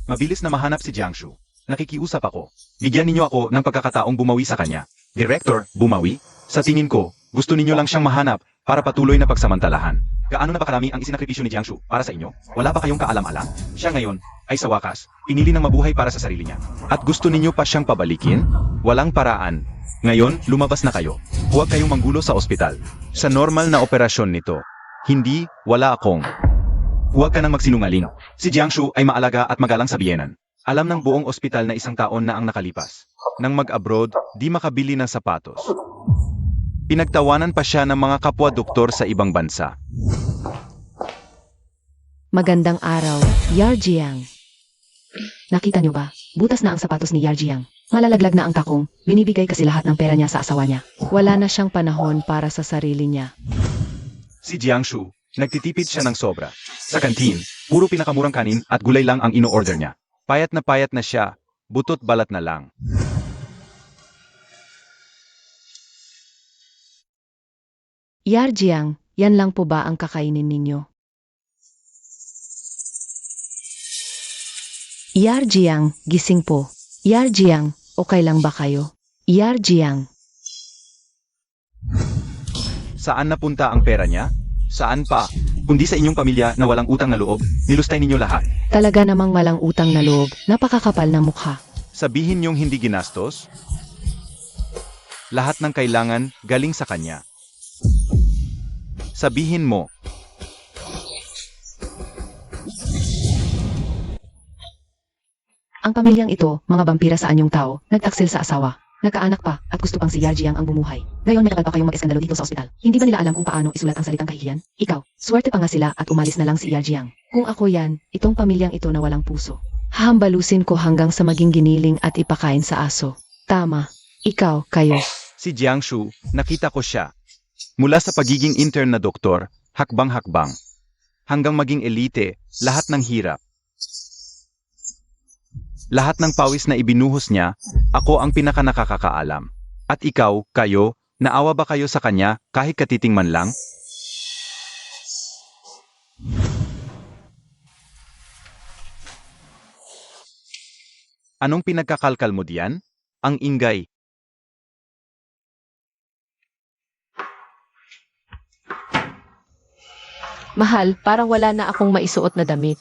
S3: Mabilis na mahanap si Jiangshu. Nakikiusap ako. Bigyan ninyo ako ng pagkakataong bumawi sa kanya. Director, bumawi? Sa tingin ko, gusto ninyo lang siyang mahanap para patuloy na pagsamantalahan. Gaano na ba karami ang isinakripisyo ni Jiangshu para sa inyo? Wala ba kayong kaalam-alam? Siya ngayon ay sa wakas, pinili ng mabuhay para sa sarili niya.
S2: At gusto ninyo pa siyang pabalikin? Walang paraan. Ngayon, lumabas na kayo. Huwag kayong manggulo sa ospital. Sa normal na operasyon nito. Hindi, wala akong.
S3: Huwag ka nang magsinungaling. Si Jiangshu ay maalaga at magalang sa biyenan.
S2: Alam ng buong ospital na isang taon na ang nakalipas. Nang mag-abroad, di makabili ng sapatos. Pinagtawanan pa siya ng mga kapwa-doktor sa ibang bansa.
S1: Magandang araw, Yarjiang.
S4: Nakita niyo ba? Butas na ang sapatos ni Yarjiang. Malalaglag na ang takong. Binibigay kasi lahat ng pera niya sa asawa niya.
S1: Wala na siyang panahon para sa sarili niya.
S3: Si Jiangshu, nagtitipid siya ng sobra. Sa kantin, puro pinakamurang kanin at gulay lang ang ino-order niya.
S2: Payat na siya, butot balat na lang.
S1: Yarjiang, yan lang po ba ang kakainin ninyo? Yarjiang, gising po. Yarjiang, okay lang ba kayo? Yarjiang.
S2: Saan napunta ang pera niya? Saan pa?
S3: Kundi sa inyong pamilya na walang utang na loob, nilustay ninyo lahat.
S1: Talaga namang walang utang na loob, napakakapal na mukha.
S2: Sabihin niyong hindi ginastos? Lahat ng kailangan galing sa kanya. Sabihin mo.
S4: Ang pamilyang ito, mga vampira sa anyong tao, nagtaksil sa asawa. Nagkaanak pa, at gusto pang si Yarjiang ang bumuhay. Ngayon may kapal pa kayong mag-eskandalo dito sa ospital. Hindi ba nila alam kung paano isulat ang salitang kahihiyan? Ikaw, swerte pa nga sila at umalis na lang si Yarjiang. Kung ako yan, itong pamilyang ito na walang puso.
S1: Hahambalusin ko hanggang sa maging giniling at ipakain sa aso. Tama. Ikaw, kayo.
S2: Si Jiangshu, nakita ko siya. Mula sa pagiging intern na doktor, Hakbang-hakbang. Hanggang maging elite, lahat ng hirap. Lahat ng pawis na ibinuhos niya, ako ang pinakanakakaalam. At ikaw, kayo, naawa ba kayo sa kanya kahit katiting man lang? Anong pinagkakalkal mo diyan? Ang ingay.
S1: Mahal, parang wala na akong maisuot na damit.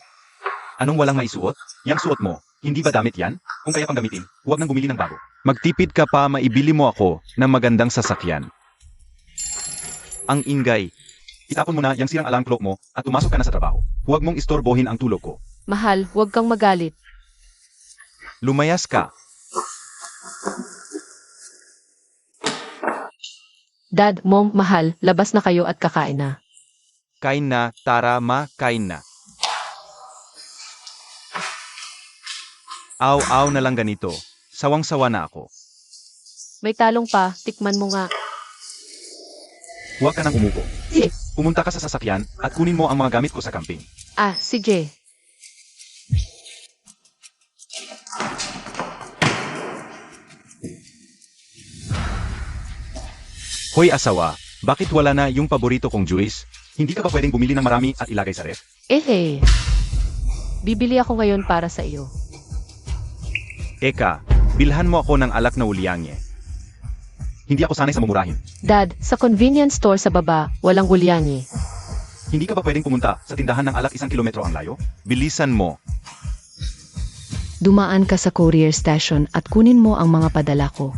S3: Anong walang maisuot? Yang suot mo, hindi ba damit yan? Kung kaya pang gamitin, huwag nang bumili ng bago.
S2: Magtipid ka pa maibili mo ako ng magandang sasakyan. Ang ingay.
S3: Itapon mo na yung sirang alarm clock mo at pumasok ka na sa trabaho. Huwag mong istorbohin ang tulog ko.
S1: Mahal, huwag kang magalit.
S2: Lumayas ka.
S1: Dad, Mom, mahal, labas na kayo at kakain na.
S2: Kain na, tara ma, kain na. Aw-aw na lang ganito. Sawang-sawa na ako.
S1: May talong pa, tikman mo nga.
S3: Huwag ka nang umupo.
S1: Sige.
S3: Pumunta ka sa sasakyan at kunin mo ang mga gamit ko sa camping.
S1: Ah, sige.
S2: Hoy asawa, bakit wala na yung paborito kong juice?
S3: Hindi ka ba pwedeng bumili ng marami at ilagay sa ref?
S1: Bibili ako ngayon para sa iyo.
S2: Eka, bilhan mo ako ng alak na ulyangye.
S3: Hindi ako sanay sa mumurahin.
S1: Dad, sa convenience store sa baba, walang gulyangi.
S3: Hindi ka ba pwedeng pumunta sa tindahan ng alak 1 kilometro ang layo?
S2: Bilisan mo.
S4: Dumaan ka sa courier station at kunin mo ang mga padala ko.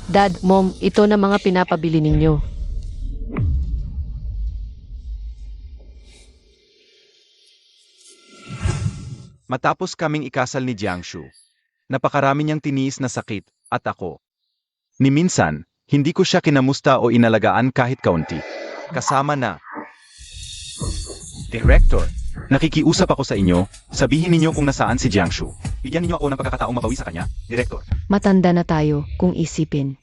S1: Dad, Mom, ito na mga pinapabili ninyo.
S2: Matapos kaming ikasal ni Jiangshu, napakarami niyang tiniis na sakit, at ako. Ni minsan, hindi ko siya kinamusta o inalagaan kahit kaunti. Kasama na.
S3: Director, nakikiusap ako sa inyo, sabihin ninyo kung nasaan si Jiangshu. Bigyan ninyo ako ng pagkakataong mabawi sa kanya, Director.
S4: Matanda na tayo kung isipin.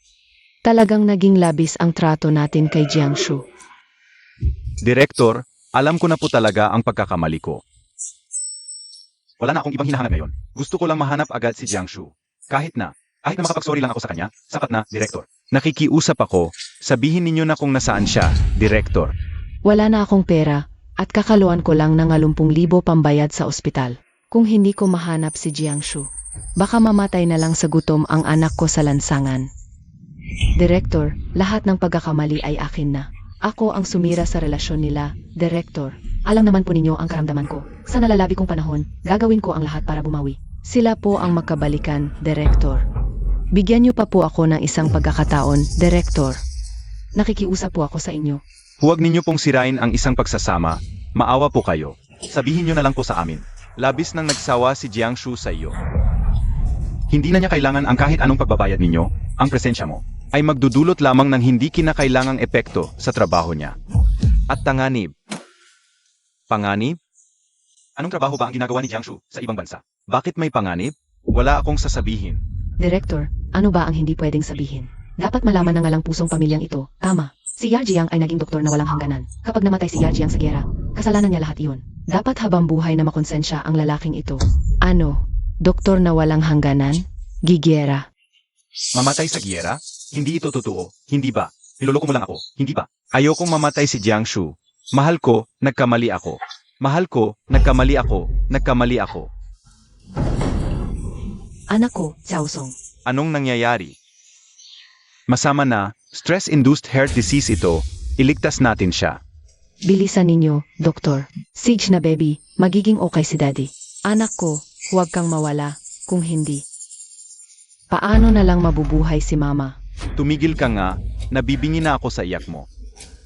S4: Talagang naging labis ang trato natin kay Jiangshu.
S2: Direktor, alam ko na po talaga ang pagkakamali ko.
S3: Wala na akong ibang hinahanap ngayon. Gusto ko lang mahanap agad si Jiangshu. Kahit na makapag-sorry lang ako sa kanya, sapat na, Director.
S2: Nakikiusap ako, sabihin ninyo na kung nasaan siya, Direktor.
S4: Wala na akong pera at kakaluan ko lang ng 80,000 pambayad sa ospital. Kung hindi ko mahanap si Jiangshu, baka mamatay na lang sa gutom ang anak ko sa lansangan. Direktor, lahat ng pagkakamali ay akin na. Ako ang sumira sa relasyon nila, Direktor. Alam naman po ninyo ang karamdaman ko. Sa nalalabi kong panahon, gagawin ko ang lahat para bumawi. Sila po ang makabalikan, Direktor. Bigyan niyo pa po ako ng isang pagkakataon, Direktor. Nakikiusap po ako sa inyo.
S2: Huwag ninyo pong sirain ang isang pagsasama, maawa po kayo.
S3: Sabihin nyo na lang po sa amin.
S2: Labis nang nagsawa si Jiangshu sa iyo.
S3: Hindi na niya kailangan ang kahit anong pagbabayad ninyo, ang presensya mo.
S2: Ay magdudulot lamang ng hindi kinakailangang epekto sa trabaho niya. At tanganib. Panganib?
S3: Anong trabaho ba ang ginagawa ni Jiangshu sa ibang bansa?
S2: Bakit may panganib? Wala akong sasabihin.
S4: Direktor, ano ba ang hindi pwedeng sabihin? Dapat malaman ng ngalang pusong pamilyang ito. Tama. Si Yarjiang ay naging doktor na walang hangganan. Kapag namatay si Yarjiang sa giyera, kasalanan niya lahat iyon. Dapat habang buhay na makonsensya ang lalaking ito. Ano? Doktor na walang hangganan? Gigera.
S3: Mamatay sa giyera? Hindi ito totoo, hindi ba? Niloloko mo lang ako, hindi ba?
S2: Ayokong mamatay si Jiangshu. Mahal ko, nagkamali ako. Mahal ko, nagkamali ako. Nagkamali ako.
S4: Anak ko, Xiaosong.
S2: Anong nangyayari? Masama na, stress-induced heart disease ito. Iligtas natin siya.
S4: Bilisan ninyo, doktor. Sige na baby, magiging okay si daddy. Anak ko, huwag kang mawala, kung hindi. Paano na lang mabubuhay si mama?
S2: Tumigil ka nga, nabibingi na ako sa iyak mo.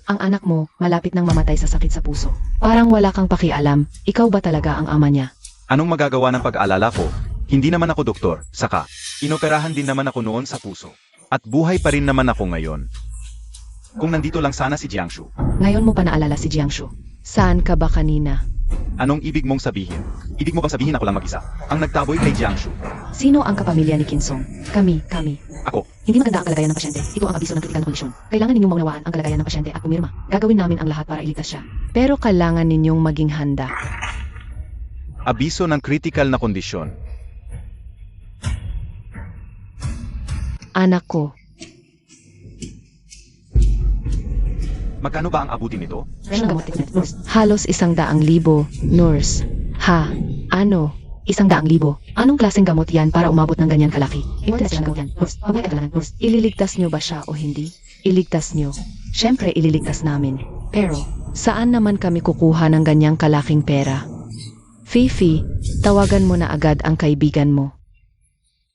S4: Ang anak mo, malapit nang mamatay sa sakit sa puso. Parang wala kang pakialam, ikaw ba talaga ang ama niya?
S3: Anong magagawa ng pag-aalala ko? Hindi naman ako doktor, saka, inoperahan din naman ako noon sa puso.
S2: At buhay pa rin naman ako ngayon.
S3: Kung nandito lang sana si Jiangshu.
S4: Ngayon mo pa naalala si Jiangshu. Saan ka ba kanina?
S3: Anong ibig mong sabihin? Ibig mo bang sabihin ako lang mag-isa? Ang nagtaboy kay Jiangshu.
S4: Sino ang kapamilya ni Kinsong? Kami.
S3: Ako.
S4: Hindi maganda ang kalagayan ng pasyente. Ito ang abiso ng kritikal na kondisyon. Kailangan ninyong maunawaan ang kalagayan ng pasyente at pumirma. Gagawin namin ang lahat para iligtas siya.
S1: Pero kailangan ninyong maging handa.
S2: Abiso ng critical na kondisyon.
S1: Anak ko,
S3: Magkano ba ang abutin nito?
S4: Presyo ng gamot, nurse.
S1: halos 100,000, nurse. Ha? Ano?
S4: 100,000. Anong klaseng gamot yan para umabot ng ganyan kalaki? Iwala siya ng gamot yan. Nurse, pabaya ka lang, nurse.
S1: Ililigtas nyo ba siya o hindi? Iligtas nyo.
S4: Siyempre, ililigtas namin. Pero,
S1: Saan naman kami kukuha ng ganyang kalaking pera? Fifi, tawagan mo na agad ang kaibigan mo.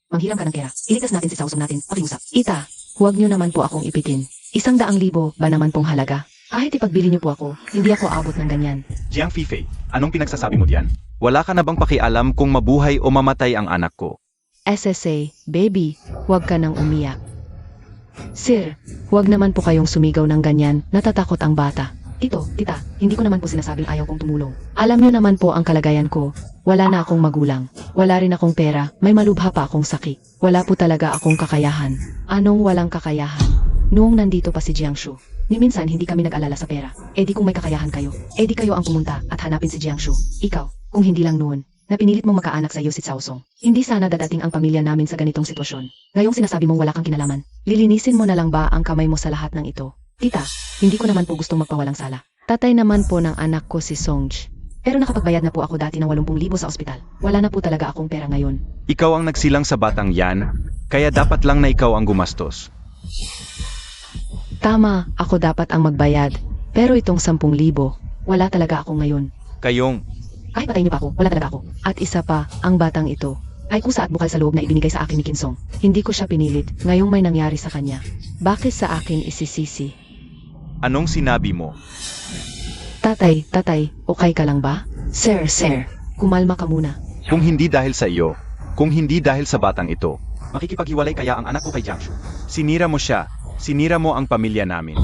S4: manghiram ka ng pera. Iligtas natin si Sausong natin. Pakiusap.
S1: Ita, huwag nyo naman po akong ipitin.
S4: 100,000 ba naman pong halaga? Kahit ipagbili niyo po ako, hindi ako abot ng ganyan.
S3: Jiang Fifei, anong pinagsasabi mo diyan?
S2: Wala ka na bang pakialam kung mabuhay o mamatay ang anak ko?
S1: SSA, baby, huwag ka nang umiyak. Sir, huwag naman po kayong sumigaw ng ganyan, natatakot ang bata.
S4: Tito, tita, hindi ko naman po sinasabing ayaw kong tumulong.
S1: Alam nyo naman po ang kalagayan ko. Wala na akong magulang. Wala rin akong pera. May malubha pa akong sakit. Wala po talaga akong kakayahan. Anong walang kakayahan? Noong nandito pa si Jiangshu.
S4: Ni minsan hindi kami nag-alala sa pera. Eh di kung may kakayahan kayo, eh di kayo ang pumunta at hanapin si Jiangshu. Ikaw, kung hindi lang noon, na pinilit mong makaanak sa iyo si Saosong. Hindi sana dadating ang pamilya namin sa ganitong sitwasyon. Ngayong sinasabi mong wala kang kinalaman. Lilinisin mo na lang ba ang kamay mo sa lahat ng ito? Tita, hindi ko naman po gustong magpawalang sala.
S1: Tatay naman po ng anak ko si Sonj.
S4: Pero nakapagbayad na po ako dati ng 80,000 sa ospital. Wala na po talaga akong pera ngayon.
S2: Ikaw ang nagsilang sa batang yan, kaya dapat lang na ikaw ang gumastos.
S1: Tama, ako dapat ang magbayad. Pero itong 10,000,
S4: Wala talaga ako ngayon.
S2: Kayong,
S4: Kahit patayin niyo pa ako, wala talaga ako.
S1: at isa pa, ang batang ito.
S4: Ay kusa at bukal sa loob na ibinigay sa akin ni Kinsong.
S1: Hindi ko siya pinilit, ngayong may nangyari sa kanya. Bakit sa akin isisisi?
S2: anong sinabi mo?
S1: Tatay, okay ka lang ba?
S4: Sir, kumalma ka muna.
S2: Kung hindi dahil sa iyo, kung hindi dahil sa batang ito,
S3: Makikipaghiwalay kaya ang anak ko kay Jiangshu.
S2: sinira mo siya, sinira mo ang pamilya namin.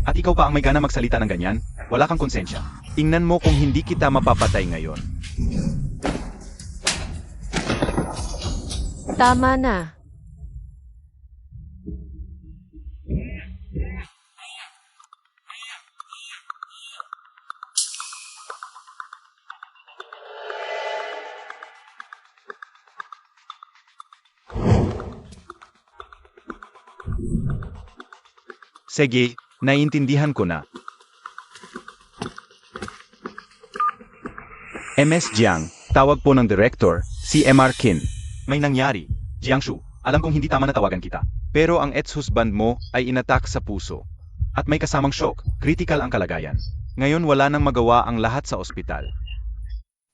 S3: At ikaw pa ang may gana magsalita ng ganyan? Wala kang konsensya.
S2: Tingnan mo kung hindi kita mapapatay ngayon.
S1: Tama na.
S2: Sige, naiintindihan ko na. MS Jiang, tawag po ng director, si MR Kin.
S3: May nangyari. Jiangshu, alam kong hindi tama na tawagan kita.
S2: Pero ang ex-husband mo ay inatak sa puso.
S3: At may kasamang shock. Critical ang kalagayan.
S2: Ngayon wala nang magawa ang lahat sa ospital.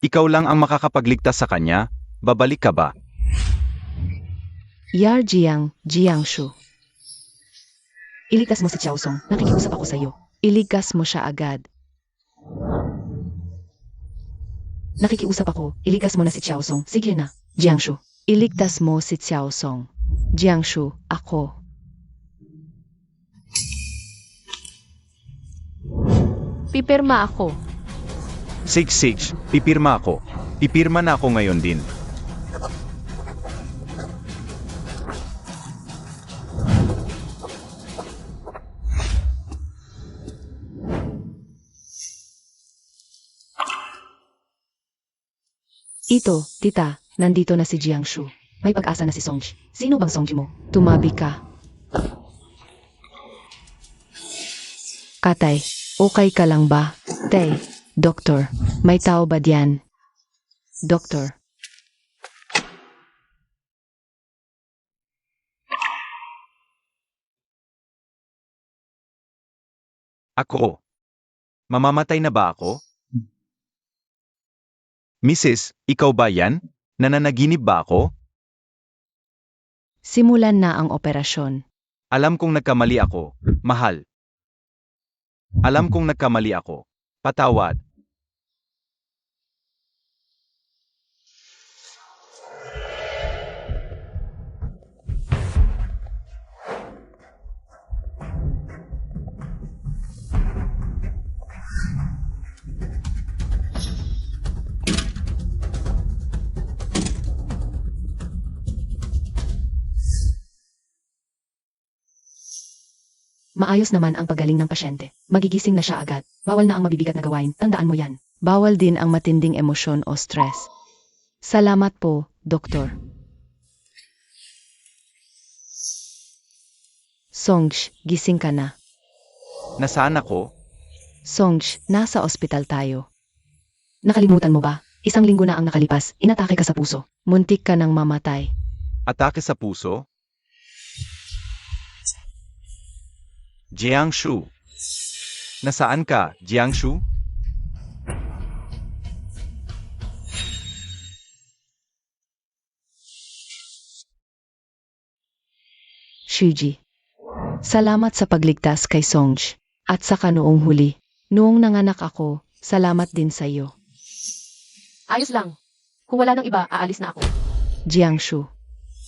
S2: Ikaw lang ang makakapagligtas sa kanya, babalik ka ba?
S1: Yar Jiangshu.
S4: Iligtas mo si Chaosong. Nakikiusap ako sa iyo.
S1: Iligas mo siya agad.
S4: Nakikiusap ako. Iligas mo na si Chaosong. Sige na. Jiangshu.
S1: Iligtas mo si Xiaosong. Jiangshu, ako. Pipirma ako.
S2: Sig, pipirma ako. Pipirma na ako ngayon din.
S1: Ito, tita, nandito na si Jiangshu.
S4: May pag-asa na si Sonj. Sino bang Sonj mo?
S1: Tumabi ka. Katay, okay ka lang ba? Tay, doktor, may tao ba diyan? Doktor.
S2: Ako. Mamamatay na ba ako? Mrs., ikaw ba yan? Nananaginip ba ako?
S1: Simulan na ang operasyon.
S2: Alam kong nagkamali ako, mahal. Alam kong nagkamali ako. Patawad.
S4: Maayos naman ang pagaling ng pasyente. Magigising na siya agad. Bawal na ang mabibigat na gawain. Tandaan mo yan. Bawal din ang matinding emosyon o stress. Salamat po, Doktor. Songj, gising ka na.
S2: Nasaan ako?
S4: Songj, nasa ospital tayo. Nakalimutan mo ba? 1 linggo na ang nakalipas, inatake ka sa puso. Muntik ka nang mamatay.
S2: Atake sa puso? Jiangshu. Nasaan ka, Jiangshu?
S4: Shuji. Salamat sa pagligtas kay Songj. At saka noong huli. Noong nanganak ako, salamat din sa iyo.
S1: Ayos lang. Kung wala nang iba, aalis na ako.
S4: Jiangshu.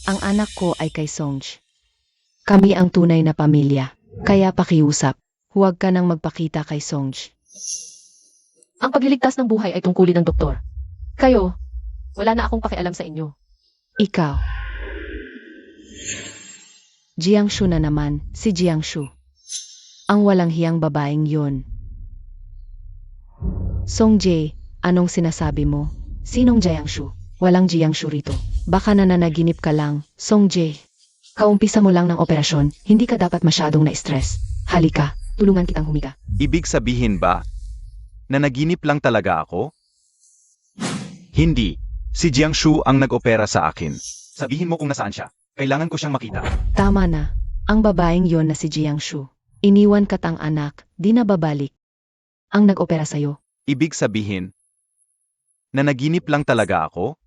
S4: Ang anak ko ay kay Songj. Kami ang tunay na pamilya. Kaya pakiusap. Huwag ka nang magpakita kay Songj.
S1: Ang pagliligtas ng buhay ay tungkulin ng doktor. Kayo, wala na akong pakialam sa inyo.
S4: Ikaw. Jiangshu na naman, si Jiangshu. Ang walang hiyang babaeng yon. Songjae, anong sinasabi mo? Sinong Jiangshu? Walang Jiangshu rito. Baka nananaginip ka lang, Songjae. Kaumpisa mo lang ng operasyon, hindi ka dapat masyadong na-stress. Halika, tulungan kitang humiga.
S2: Ibig sabihin ba, na naginip lang talaga ako? Hindi. Si Jiangshu ang nag-opera sa akin. Sabihin mo kung nasaan siya. Kailangan ko siyang makita.
S4: Tama na. Ang babaeng yon na si Jiangshu. Iniwan ka tang anak, di na babalik. Ang nag-opera sa'yo.
S2: Ibig sabihin, na naginip lang talaga ako?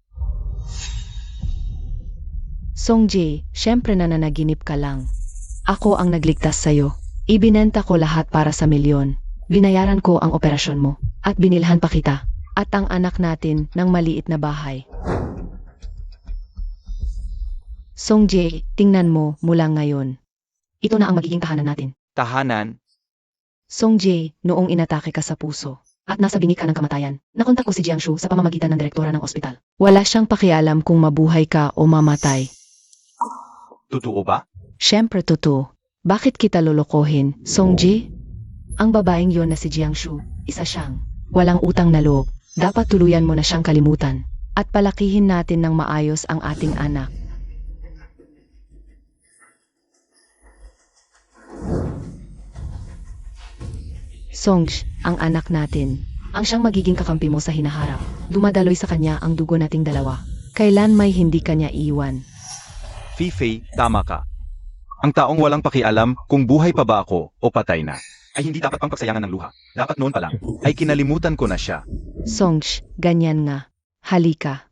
S4: Songjae, syempre nananaginip ka lang. Ako ang nagligtas sa'yo. Ibinenta ko lahat para sa 1,000,000. Binayaran ko ang operasyon mo. At binilhan pa kita. At ang anak natin ng maliit na bahay. Songjae, tingnan mo mula ngayon. Ito na ang magiging tahanan natin.
S2: Tahanan?
S4: Songjae, noong inatake ka sa puso. At nasa bingit ka ng kamatayan. Nakontak ko si Jiangshu sa pamamagitan ng direktora ng ospital. Wala siyang pakialam kung mabuhay ka o mamatay.
S2: Totoo ba?
S4: Siyempre totoo. Bakit kita lolokohin, Songjae? Ang babaeng yon na si Jiangshu, isa siyang walang utang na loob. Dapat tuluyan mo na siyang kalimutan. At palakihin natin ng maayos ang ating anak. Songj, ang anak natin. Ang siyang magiging kakampi mo sa hinaharap. Dumadaloy sa kanya ang dugo nating dalawa. Kailan may hindi kanya iwan.
S2: Fifei, tama ka. Ang taong walang pakialam kung buhay pa ba ako o patay na, ay hindi dapat pang pagsayangan ng luha. Dapat noon pa lang, ay kinalimutan ko na siya.
S4: Songj, ganyan nga. Halika.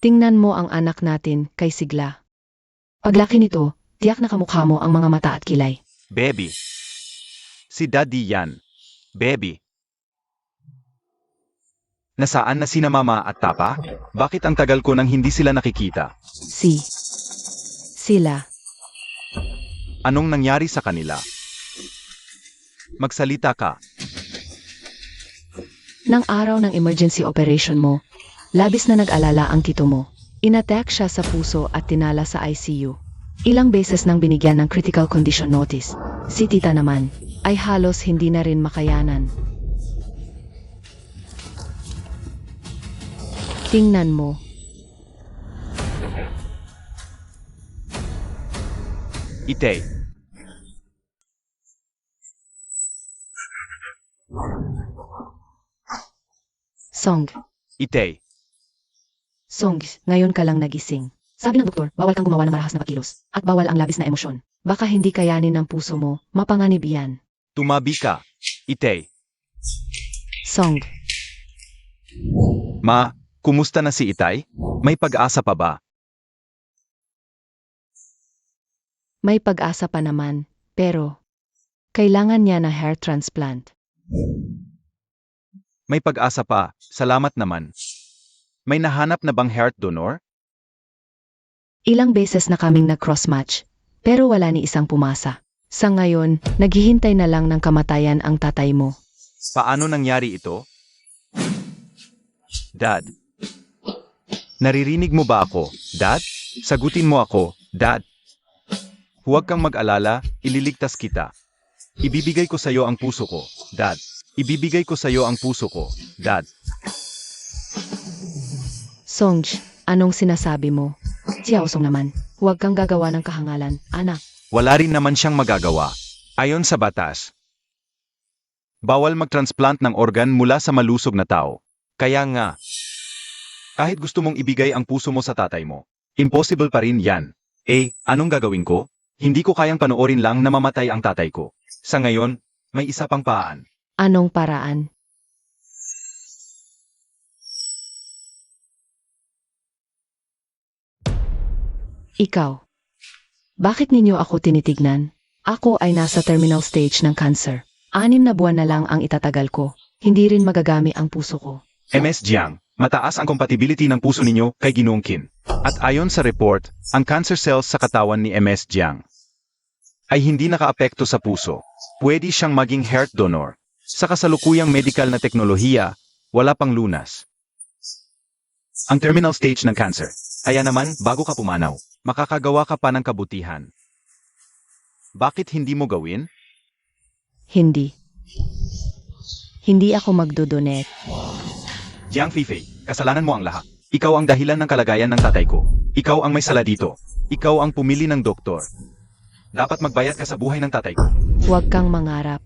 S4: Tingnan mo ang anak natin kay Sigla. Paglaki nito, tiyak na kamukha mo ang mga mata at kilay.
S2: Baby. Si Daddy yan. Baby. Nasaan na sina Mama at Papa? Bakit ang tagal ko nang hindi sila nakikita?
S4: Sila.
S2: Anong nangyari sa kanila? Magsalita ka.
S4: Nang araw ng emergency operation mo, labis na nag-alala ang tito mo. Inattack siya sa puso at tinala sa ICU. Ilang beses nang binigyan ng critical condition notice. Si tita naman ay halos hindi na rin makayanan. Tingnan mo.
S2: Itay.
S4: Song.
S2: Itay.
S4: Song, ngayon ka lang nagising. Sabi ng doktor, bawal kang gumawa ng marahas na pakilos. At bawal ang labis na emosyon. Baka hindi kayanin ng puso mo, mapanganib yan.
S2: Tumabi ka. Itay.
S4: Song.
S2: Ma, kumusta na si Itay? May pag-asa pa ba?
S4: May pag-asa pa naman, pero kailangan niya na hair transplant.
S2: May pag-asa pa. Salamat naman. May nahanap na bang heart donor?
S4: Ilang beses na kaming nag-cross-match, pero wala ni isang pumasa. Sa ngayon, naghihintay na lang ng kamatayan ang tatay mo.
S2: Paano nangyari ito? Dad. Naririnig mo ba ako, Dad? Sagutin mo ako, Dad. Huwag kang mag-alala, ililigtas kita. Ibibigay ko sa'yo ang puso ko, Dad. Ibibigay ko sa'yo ang puso ko, Dad.
S4: Sonj, anong sinasabi mo? Xiaosong naman, huwag kang gagawa ng kahangalan, anak.
S2: Wala rin naman siyang magagawa. Ayon sa batas. Bawal mag-transplant ng organ mula sa malusog na tao. Kaya nga, kahit gusto mong ibigay ang puso mo sa tatay mo, impossible pa rin yan. Anong gagawin ko? Hindi ko kayang panoorin lang na mamatay ang tatay ko. Sa ngayon, may isa pang paraan.
S4: Anong paraan? Ikaw. Bakit ninyo ako tinitignan? Ako ay nasa terminal stage ng cancer. 6 na buwan na lang ang itatagal ko. Hindi rin magagami ang puso ko.
S2: MS Jiang, mataas ang compatibility ng puso ninyo kay Ginoong Qin. At ayon sa report, ang cancer cells sa katawan ni MS Jiang ay hindi nakaapekto sa puso. Pwede siyang maging heart donor. Sa kasalukuyang medical na teknolohiya, wala pang lunas. Ang terminal stage ng cancer. Kaya naman, bago ka pumanaw, makakagawa ka pa ng kabutihan. Bakit hindi mo gawin?
S4: Hindi. Hindi ako magdodonate.
S2: Jiang Fifei, kasalanan mo ang lahat. Ikaw ang dahilan ng kalagayan ng tatay ko. Ikaw ang may sala dito. Ikaw ang pumili ng doktor. Dapat magbayad ka sa buhay ng tatay ko.
S4: Huwag kang mangarap.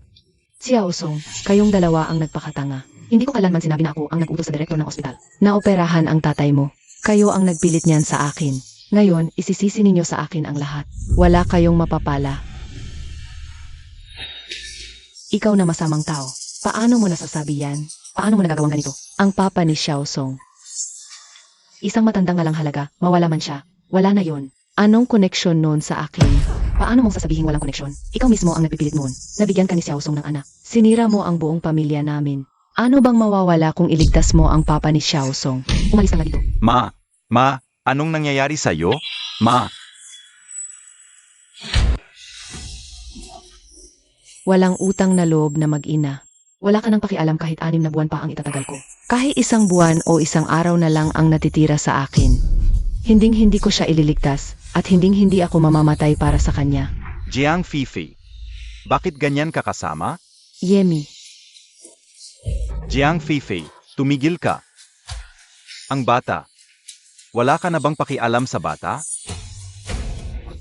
S4: Xiaosong, kayong dalawa ang nagpakatanga. Hindi ko kailanman sinabi na ako ang nag-utos sa direktor ng ospital. Naoperahan ang tatay mo. Kayo ang nagpilit niyan sa akin. Ngayon, isisisi ninyo sa akin ang lahat. Wala kayong mapapala. Ikaw na masamang tao. Paano mo nasasabi yan? Paano mo nagagawang ganito? Ang papa ni Xiaosong. Isang matandang walang halaga, mawala man siya. Wala na yon. Anong koneksyon noon sa akin? Paano mong sasabihin walang koneksyon? Ikaw mismo ang nagpipilit noon. Nabigyan ka ni Xiaosong ng anak. Sinira mo ang buong pamilya namin. Ano bang mawawala kung iligtas mo ang papa ni Xiaosong? Umalis ka nga dito.
S2: Ma, anong nangyayari sa'yo? Ma,
S4: Walang utang na loob na mag-ina. Wala ka nang pakialam kahit 6 na buwan pa ang itatagal ko. Kahit 1 buwan o 1 araw na lang ang natitira sa akin. Hinding-hindi ko siya ililigtas at hinding-hindi ako mamamatay para sa kanya.
S2: Jiang Fifei. Bakit ganyan ka kasama?
S4: Yemi,
S2: Jiang Fifei, tumigil ka. Ang bata. Wala ka na bang pakialam sa bata?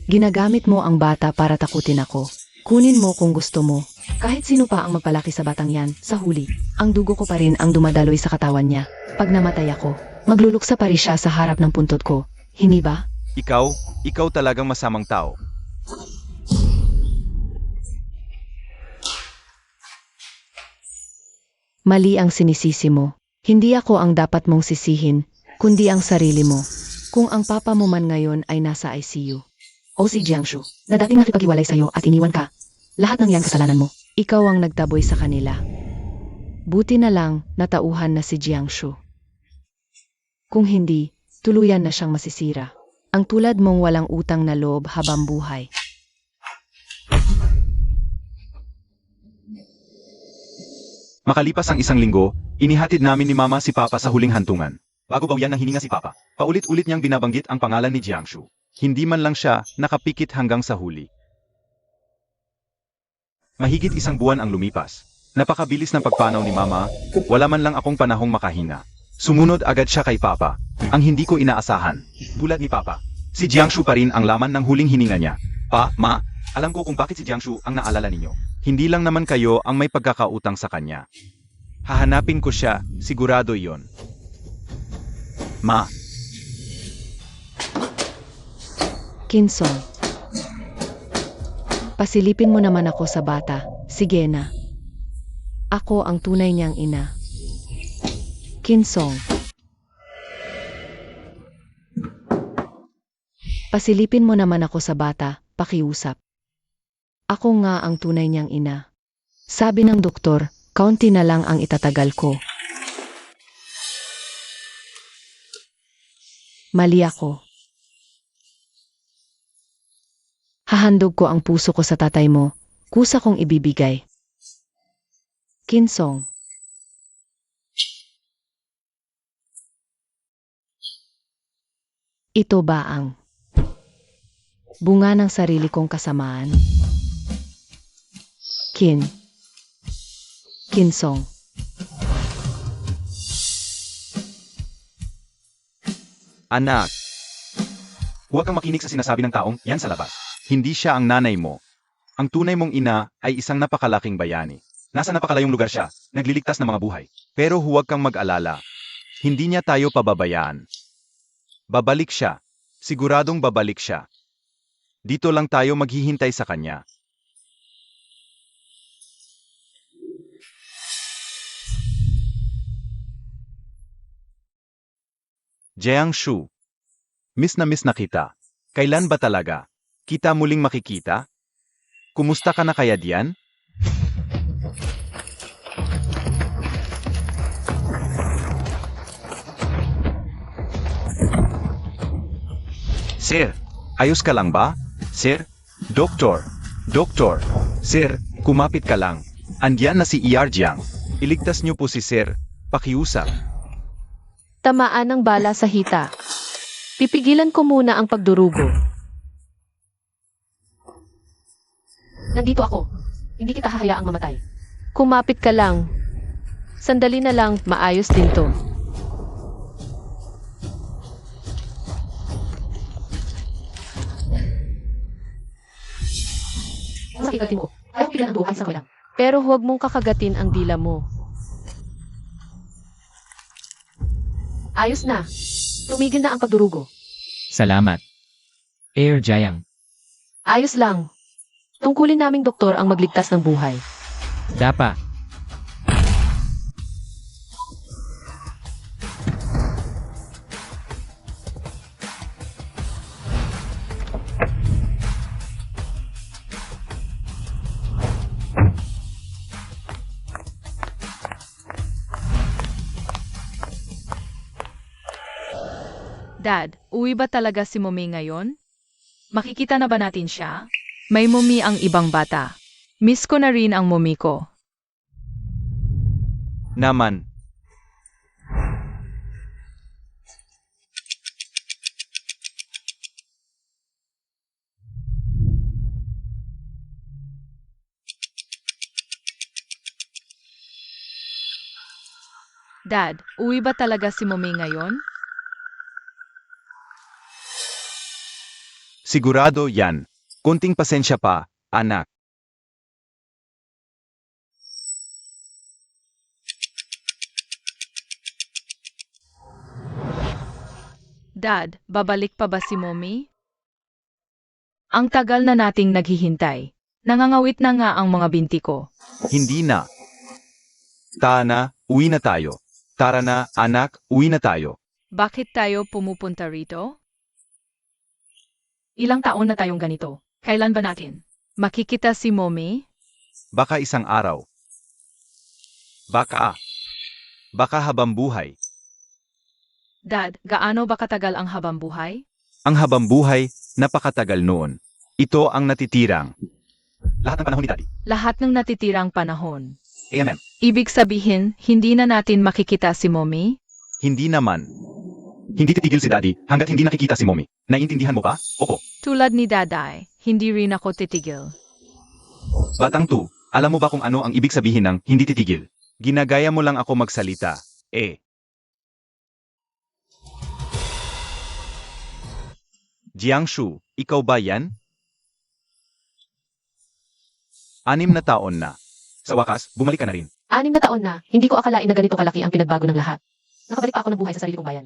S4: ginagamit mo ang bata para takutin ako. Kunin mo kung gusto mo. Kahit sino pa ang magpalaki sa batang yan, sa huli, ang dugo ko pa rin ang dumadaloy sa katawan niya. Pag namatay ako, magluluksa pa rin siya sa harap ng puntot ko. Hindi ba?
S2: Ikaw talagang masamang tao.
S4: Mali ang sinisisi mo. Hindi ako ang dapat mong sisihin, kundi ang sarili mo. Kung ang papa mo man ngayon ay nasa ICU. O si Jiangshu, na dating nakipag-iwalay sa'yo at iniwan ka. Lahat ng yan kasalanan mo. Ikaw ang nagtaboy sa kanila. Buti na lang, natauhan na si Jiangshu. Kung hindi, tuluyan na siyang masisira. Ang tulad mong walang utang na loob habang buhay.
S2: Makalipas ang 1 linggo, inihatid namin ni Mama si Papa sa huling hantungan. Bago bawian ng hininga si Papa, paulit-ulit niyang binabanggit ang pangalan ni Jiangshu. Hindi man lang siya nakapikit hanggang sa huli. Mahigit 1 buwan ang lumipas. Napakabilis ng pagpanaw ni Mama, wala man lang akong panahong makahinga. Sumunod agad siya kay Papa, ang hindi ko inaasahan. Tulad ni Papa, si Jiangshu pa rin ang laman ng huling hininga niya. Ma, alam ko kung bakit si Jiangshu ang naalala ninyo. Hindi lang naman kayo ang may pagkakautang sa kanya. Hahanapin ko siya, sigurado iyon. Ma,
S4: Kinsong. Pasilipin mo naman ako sa bata. Sige na. Ako ang tunay niyang ina. Kinsong. Pasilipin mo naman ako sa bata, pakiusap. Ako nga ang tunay niyang ina. Sabi ng doktor, kaunti na lang ang itatagal ko. Mali ako. Hahandog ko ang puso ko sa tatay mo, kusa kong ibibigay. Kinsong. Ito ba ang Bunga ng sarili kong kasamaan. Kinsong.
S2: Anak,
S3: Huwag kang makinig sa sinasabi ng taong yan sa labas.
S2: hindi siya ang nanay mo. Ang tunay mong ina ay isang napakalaking bayani.
S3: Nasa napakalayong lugar siya, nagliligtas ng mga buhay.
S2: Pero huwag kang mag-alala. Hindi niya tayo pababayaan. Babalik siya. Siguradong babalik siya. Dito lang tayo maghihintay sa kanya. Jiangshu, miss na kita. Kailan ba talaga? Kita muling makikita? Kumusta ka na kaya diyan? Sir, ayos ka lang ba? Sir? Doktor, Sir, kumapit ka lang. Andiyan na si Jiang. Iligtas niyo po si Sir. Pakiusap.
S1: Tamaan ng bala sa hita. Pipigilan ko muna ang pagdurugo. Nandito ako. Hindi kita hahayaang mamatay. Kumapit ka lang. Sandali na lang, maayos din to. Sakikatin mo. Ayaw ko pigilan ang buhay sa lang. Pero huwag mong kakagatin ang dila mo. Ayos na. Tumigil na ang pagdurugo.
S5: Salamat. Air Jiang.
S1: Ayos lang. Tungkulin naming doktor ang magligtas ng buhay.
S5: Dapa.
S6: Dad, uwi ba talaga si Mumi ngayon? Makikita na ba natin siya? May Mumi ang ibang bata. Miss ko na rin ang Mumi ko.
S2: Naman.
S6: Dad, uwi ba talaga si Mumi ngayon?
S2: Sigurado yan. Konting pasensya pa, anak.
S6: Dad, babalik pa ba si Mumi? Ang tagal na nating naghihintay. Nangangawit na nga ang mga binti ko.
S2: Hindi na. Tana, uwi na tayo. Tara na, anak, uwi na tayo.
S6: Bakit tayo pumupunta rito?
S1: Ilang taon na tayong ganito. Kailan ba natin?
S6: Makikita si Mumi?
S2: Baka isang araw. Baka habang buhay.
S6: Dad, gaano ba katagal ang habang buhay?
S2: Ang habang buhay, napakatagal noon. Ito ang natitirang.
S3: Lahat ng panahon ni Daddy.
S6: Lahat ng natitirang panahon.
S3: AMM.
S6: Ibig sabihin, hindi na natin makikita si Mumi?
S2: Hindi naman.
S3: Hindi titigil si Daddy hanggat hindi nakikita si Mommy. Naiintindihan mo ba? Opo.
S6: Tulad ni Daday, hindi rin ako titigil.
S3: Batang tu, alam mo ba kung ano ang ibig sabihin ng hindi titigil?
S2: Ginagaya mo lang ako magsalita. Jiangshu, ikaw ba yan? 6 na taon na.
S3: Sa wakas, bumalik ka na rin.
S1: 6 na taon na, hindi ko akalain na ganito kalaki ang pinagbago ng lahat. Nakabalik pa ako ng buhay sa sarili kong bayan.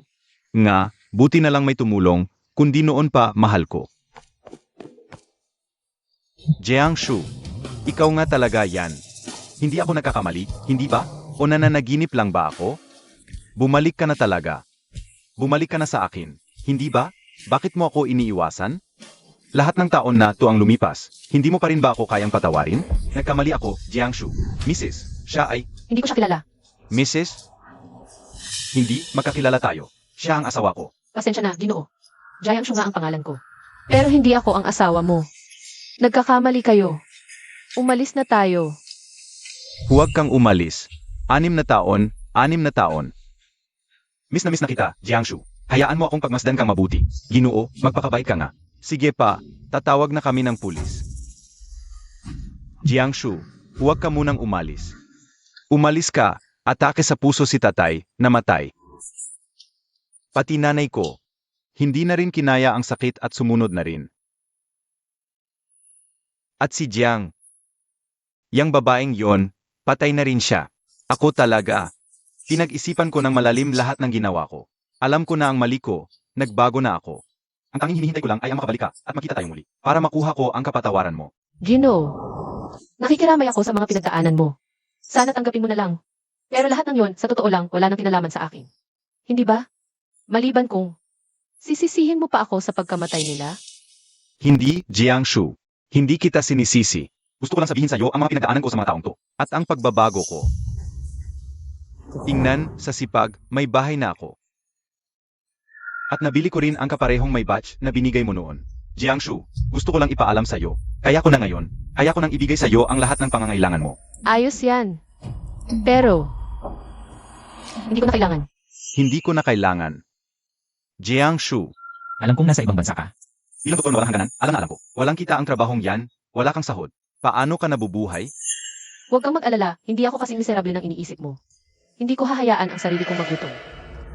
S2: Nga, buti na lang may tumulong, kundi noon pa mahal ko. Jiangshu, ikaw nga talaga yan.
S3: Hindi ako nagkakamali, hindi ba?
S2: O nananaginip lang ba ako? Bumalik ka na talaga. Bumalik ka na sa akin, hindi ba? Bakit mo ako iniiwasan?
S3: Lahat ng taon na to ang lumipas. Hindi mo pa rin ba ako kayang patawarin? Nagkamali ako, Jiangshu. Mrs. Siya ay,
S1: Hindi ko siya kilala.
S2: Mrs.
S3: hindi, magkakilala tayo. Siya ang asawa ko.
S1: Pasensya na, Ginoo. Jiangshu nga ang pangalan ko. Pero hindi ako ang asawa mo. Nagkakamali kayo. Umalis na tayo.
S2: Huwag kang umalis. 6 na taon, 6 na taon.
S3: Miss na kita, Jiangshu. Hayaan mo akong pagmasdan kang mabuti. Ginoo, magpakabait ka nga.
S2: Sige pa, tatawag na kami ng pulis. Jiangshu, huwag ka munang umalis. Umalis ka, atake sa puso si tatay, namatay. Pati nanay ko, hindi na rin kinaya ang sakit at sumunod na rin. At si Jiang, yang babaeng yon, patay na rin siya. Ako talaga. Pinag-isipan ko ng malalim lahat ng ginawa ko. Alam ko na ang mali ko, nagbago na ako. Ang tanging hinihintay ko lang ay ang makabalik ka at makita tayong muli, para makuha ko ang kapatawaran mo.
S1: Gino, nakikiramay ako sa mga pinagdaanan mo. Sana tanggapin mo na lang. Pero lahat ng yon, sa totoo lang, wala nang kinalaman sa akin. Hindi ba? Maliban kung sisisihin mo pa ako sa pagkamatay nila?
S2: Hindi, Jiangshu. Hindi kita sinisisi. Gusto ko lang sabihin sa iyo ang mga pinagdaanan ko sa mga taong to. At ang pagbabago ko. Tingnan, sa sipag, may bahay na ako. At nabili ko rin ang kaparehong may batch na binigay mo noon. Jiangshu, gusto ko lang ipaalam sa iyo. Kaya ko na ngayon. Kaya ko nang ibigay sa iyo ang lahat ng pangangailangan mo.
S1: Ayos yan. Pero, hindi ko na kailangan.
S2: Hindi ko na kailangan. Jiangshu,
S5: Alam kong nasa ibang bansa ka.
S2: bilang totoo na walang hangganan, alam na alam ko. Walang kita ang trabahong yan, wala kang sahod. Paano ka nabubuhay?
S1: Huwag kang mag-alala, hindi ako kasing miserable ng iniisip mo. Hindi ko hahayaan ang sarili kong magutom.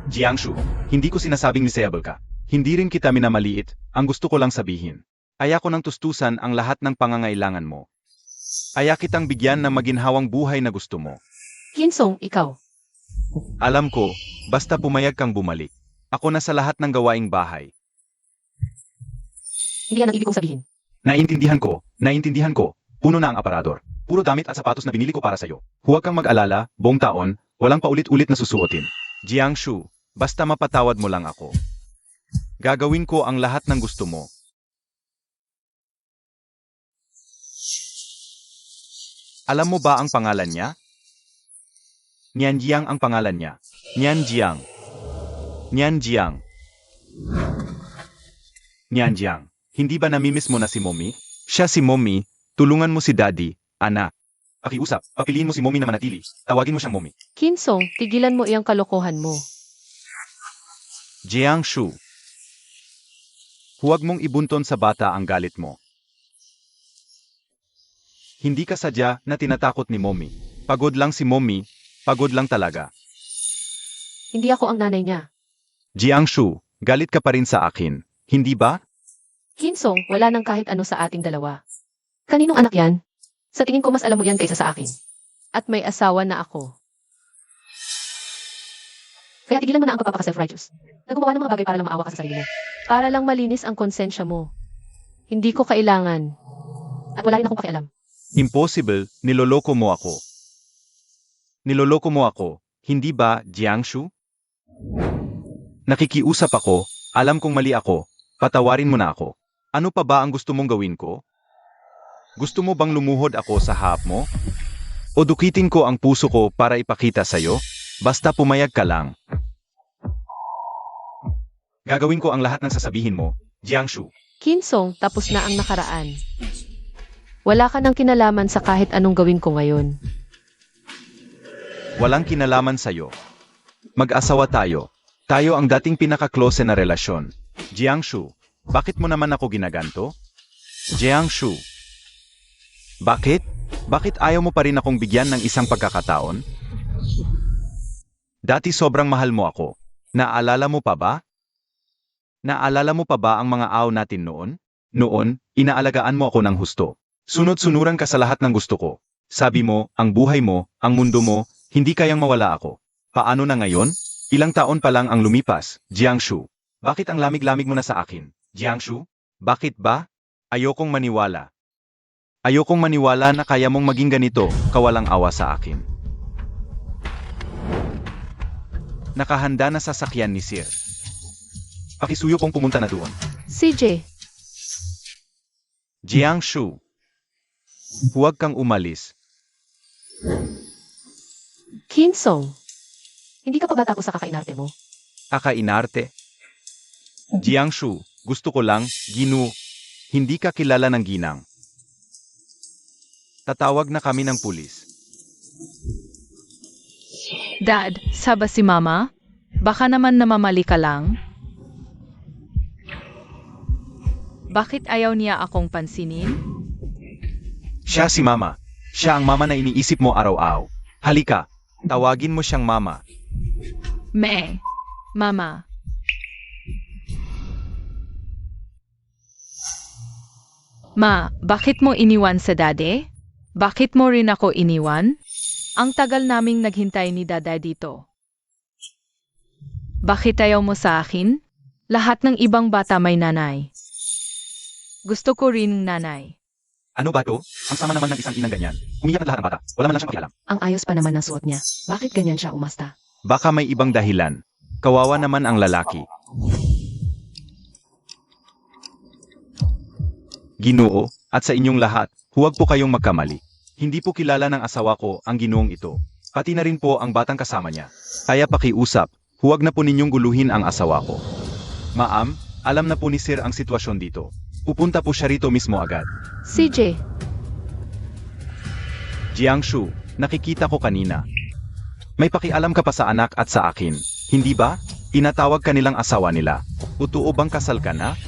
S2: Jiangshu, hindi ko sinasabing miserable ka. Hindi rin kita minamaliit, ang gusto ko lang sabihin. Aya ko ng tustusan ang lahat ng pangangailangan mo. Aya kitang bigyan ng maginhawang buhay na gusto mo.
S1: Kinsong, ikaw.
S2: Alam ko, basta pumayag kang bumalik. Ako na sa lahat ng gawaing bahay.
S1: Hindi yan ang ibig kong sabihin.
S2: Naintindihan ko. Puno na ang aparador. Puro damit at sapatos na binili ko para sa'yo. Huwag kang mag-alala, buong taon, walang paulit-ulit na susuotin. Jiangshu, basta mapatawad mo lang ako. Gagawin ko ang lahat ng gusto mo. Alam mo ba ang pangalan niya? Nianjiang ang pangalan niya. Nianjiang. Nianjiang, hindi ba namimiss mo na si Mommy? Siya si Mommy, tulungan mo si Daddy, anak. Pakiusap, papiliin mo si Mommy na manatili. Tawagin mo siyang Mommy.
S1: Kinsong, tigilan mo iyang kalokohan mo.
S2: Jiangshu, huwag mong ibunton sa bata ang galit mo. Hindi ka sadya na tinatakot ni Mommy. Pagod lang si Mommy, pagod lang talaga.
S1: Hindi ako ang nanay niya.
S2: Jiangshu, galit ka pa rin sa akin, hindi ba?
S1: Kinsong, wala nang kahit ano sa ating dalawa. Kaninong anak yan? Sa tingin ko mas alam mo yan kaysa sa akin. At may asawa na ako. Kaya tigilan mo na ang pagpapaka-self-righteous. Naggumawa ng mga bagay para lang maawa ka sa sarili mo. Para lang malinis ang konsensya mo. Hindi ko kailangan. At wala rin akong pakialam.
S2: Impossible, niloloko mo ako. Niloloko mo ako, hindi ba, Jiangshu? Nakikiusap ako, alam kong mali ako, patawarin mo na ako. Ano pa ba ang gusto mong gawin ko? Gusto mo bang lumuhod ako sa harap mo? O dukitin ko ang puso ko para ipakita sa'yo? Basta pumayag ka lang. Gagawin ko ang lahat ng sasabihin mo, Jiangshu.
S1: Kinsong, tapos na ang nakaraan. Wala ka nang kinalaman sa kahit anong gawin ko ngayon.
S2: Walang kinalaman sa'yo. Mag-asawa tayo. Tayo ang dating pinaka-close na relasyon. Jiangshu, bakit mo naman ako ginaganto? Jiangshu, bakit? Bakit ayaw mo pa rin akong bigyan ng isang pagkakataon? Dati sobrang mahal mo ako. Naalala mo pa ba? Naalala mo pa ba ang mga aw natin noon? Noon, inaalagaan mo ako ng husto. Sunod-sunuran ka sa lahat ng gusto ko. Sabi mo, ang buhay mo, ang mundo mo, hindi kayang mawala ako. Paano na ngayon? Ilang taon pa lang ang lumipas, Jiangshu. Bakit ang lamig-lamig mo na sa akin? Jiangshu? Bakit ba? Ayokong maniwala. Ayokong maniwala na kaya mong maging ganito, kawalang awa sa akin. Nakahanda na sasakyan ni Sir. Pakisuyo kong pumunta na doon.
S1: CJ,
S2: Jiangshu, huwag kang umalis.
S1: Kinsong, hindi ka pa ba tapos sa kakainarte mo?
S2: Akainarte. Jiangshu, gusto ko lang, Ginu, hindi ka kilala ng ginang. Tatawag na kami ng pulis.
S6: Dad, saba si Mama? Baka naman namamali ka lang? Bakit ayaw niya akong pansinin?
S2: Siya si Mama. Siya ang mama na iniisip mo araw-araw. Halika, tawagin mo siyang Mama.
S6: Mama. Ma, bakit mo iniwan sa dade? Bakit mo rin ako iniwan? Ang tagal naming naghintay ni Dada dito. Bakit ayaw mo sa akin? Lahat ng ibang bata may nanay. Gusto ko rin nanay.
S3: Ano ba to? Ang sama naman ng isang inang ganyan. Umiyak na lahat ng bata. Wala man lang siyang pakialam.
S4: Ang ayos pa naman ng suot niya. Bakit ganyan siya umasta?
S2: Baka may ibang dahilan. Kawawa naman ang lalaki. Ginoo, at sa inyong lahat, huwag po kayong magkamali. Hindi po kilala ng asawa ko ang ginoong ito. Pati na rin po ang batang kasama niya. Kaya pakiusap, huwag na po ninyong guluhin ang asawa ko. Ma'am, alam na po ni Sir ang sitwasyon dito. Pupunta po siya rito mismo agad.
S1: CJ,
S2: Jiangshu, nakikita ko kanina. May pakialam ka pa sa anak at sa akin. Hindi ba? Tinatawag ka nilang asawa nila. Totoo bang kasal ka na?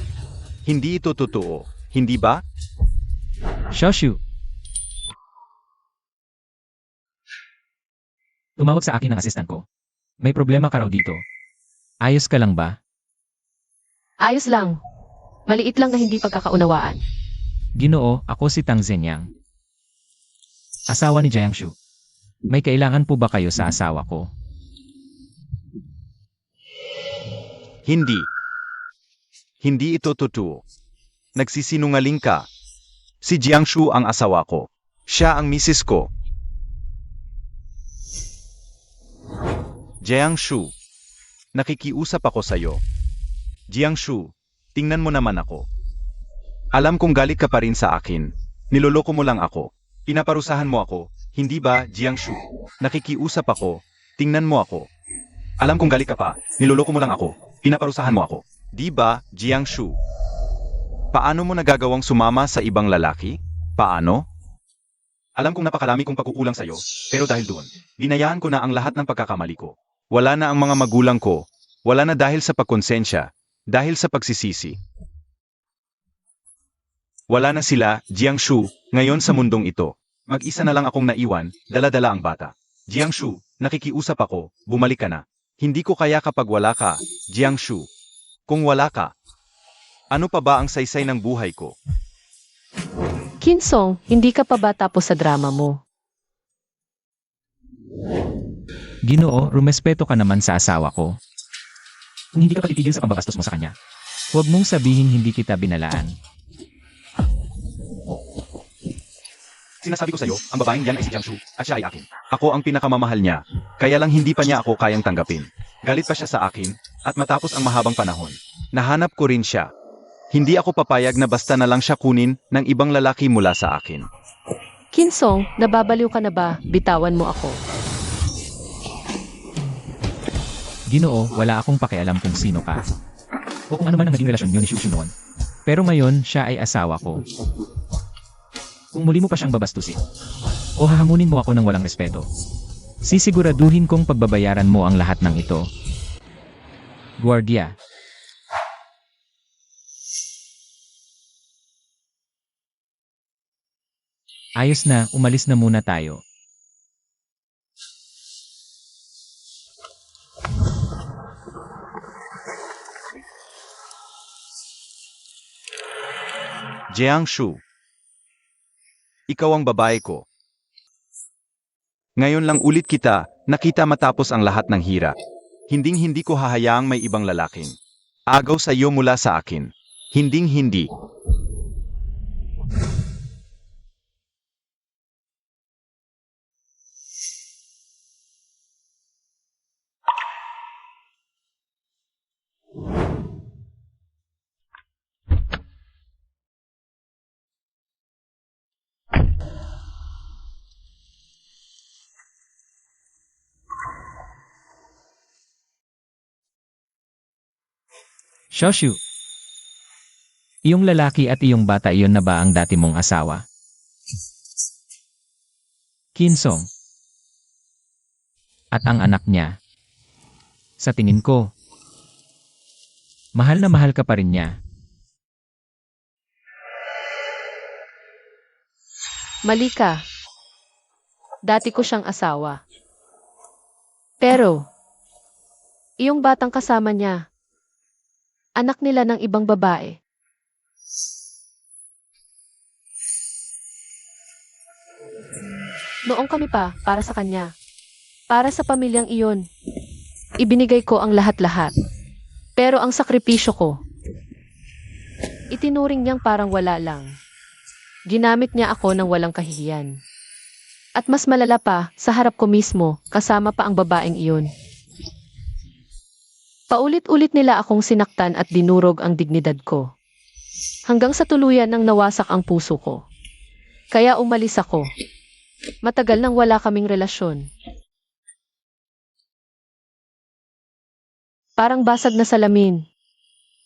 S2: Hindi ito totoo. Hindi ba?
S5: Shoshu. Tumawag sa akin ang assistant ko. May problema ka raw dito. Ayos ka lang ba?
S1: ayos lang. Maliit lang na hindi pagkakaunawaan.
S5: Ginoo, ako si Tang Zenyang. Asawa ni Jiangshu. May kailangan po ba kayo sa asawa ko?
S2: Hindi. Hindi ito totoo. Nagsisinungaling ka. Si Jiangshu ang asawa ko. Siya ang misis ko. Jiangshu, nakikiusap ako sa'yo. Jiangshu, tingnan mo naman ako. Alam kong galit ka pa rin sa akin. Niloloko mo lang ako. Pinaparusahan mo ako. Hindi ba, Jiangshu? Nakikiusap ako. Tingnan mo ako. Alam kong galit ka pa. Niloloko mo lang ako. Pinaparusahan mo ako. Di ba, Jiangshu? Paano mo nagagawang sumama sa ibang lalaki? Paano?
S3: Alam kong napakalami kong pagkukulang sa'yo, pero dahil doon,
S2: Binayaan ko na ang lahat ng pagkakamali ko. Wala na ang mga magulang ko. Wala na dahil sa pagkonsensya. Dahil sa pagsisisi. Wala na sila, Jiangshu, ngayon sa mundong ito. Mag-isa na lang akong naiwan, dala-dala ang bata. Jiangshu, nakikiusap ako, bumalik ka na. Hindi ko kaya kapag wala ka, Jiangshu. Kung wala ka, ano pa ba ang saysay ng buhay ko?
S1: Kinsong, hindi ka pa ba tapos sa drama mo?
S5: Ginoo, rumespeto ka naman sa asawa ko.
S3: kung hindi ka patitigil sa pambabastos mo sa kanya,
S5: Huwag mong sabihin hindi kita binalaan.
S3: sinasabi ko sa'yo, ang babaeng yan ay si Jiangshu, at siya ay akin.
S2: Ako ang pinakamamahal niya, kaya lang hindi pa niya ako kayang tanggapin. Galit pa siya sa akin, at matapos ang mahabang panahon, nahanap ko rin siya. Hindi ako papayag na basta na lang siya kunin ng ibang lalaki mula sa akin.
S1: Kinsong, nababaliw ka na ba? Bitawan mo ako.
S5: Ginoo, wala akong pakialam kung sino ka.
S3: O kung ano man ang naging relasyon niyo ni Shushu noon,
S5: Pero ngayon, siya ay asawa ko.
S3: kung muli mo pa siyang babastusin,
S5: O hahangunin mo ako ng walang respeto. Sisiguraduhin kong pagbabayaran mo ang lahat ng ito. Guardia. Ayos na, umalis na muna tayo.
S2: Jiangshu, ikaw ang babae ko. Ngayon lang ulit kita nakita matapos ang lahat ng hira. Hinding-hindi ko hahayaang may ibang lalaking agaw sa iyo mula sa akin. Hinding-hindi.
S5: Shoshu. Iyong lalaki at iyong bata iyon na ba ang dati mong asawa? Kinsong. At ang anak niya. Sa tingin ko, mahal na mahal ka pa rin niya.
S1: Mali ka. Dati ko siyang asawa. Pero, iyong batang kasama niya, anak nila ng ibang babae. Noong kami pa, para sa kanya. Para sa pamilyang iyon. Ibinigay ko ang lahat-lahat. Pero ang sakripisyo ko, itinuring niyang parang wala lang. Ginamit niya ako ng walang kahihiyan. At mas malala pa, sa harap ko mismo, kasama pa ang babaeng iyon. Paulit-ulit nila akong sinaktan at dinurog ang dignidad ko. Hanggang sa tuluyan nang nawasak ang puso ko. Kaya umalis ako. Matagal nang wala kaming relasyon. Parang basag na salamin.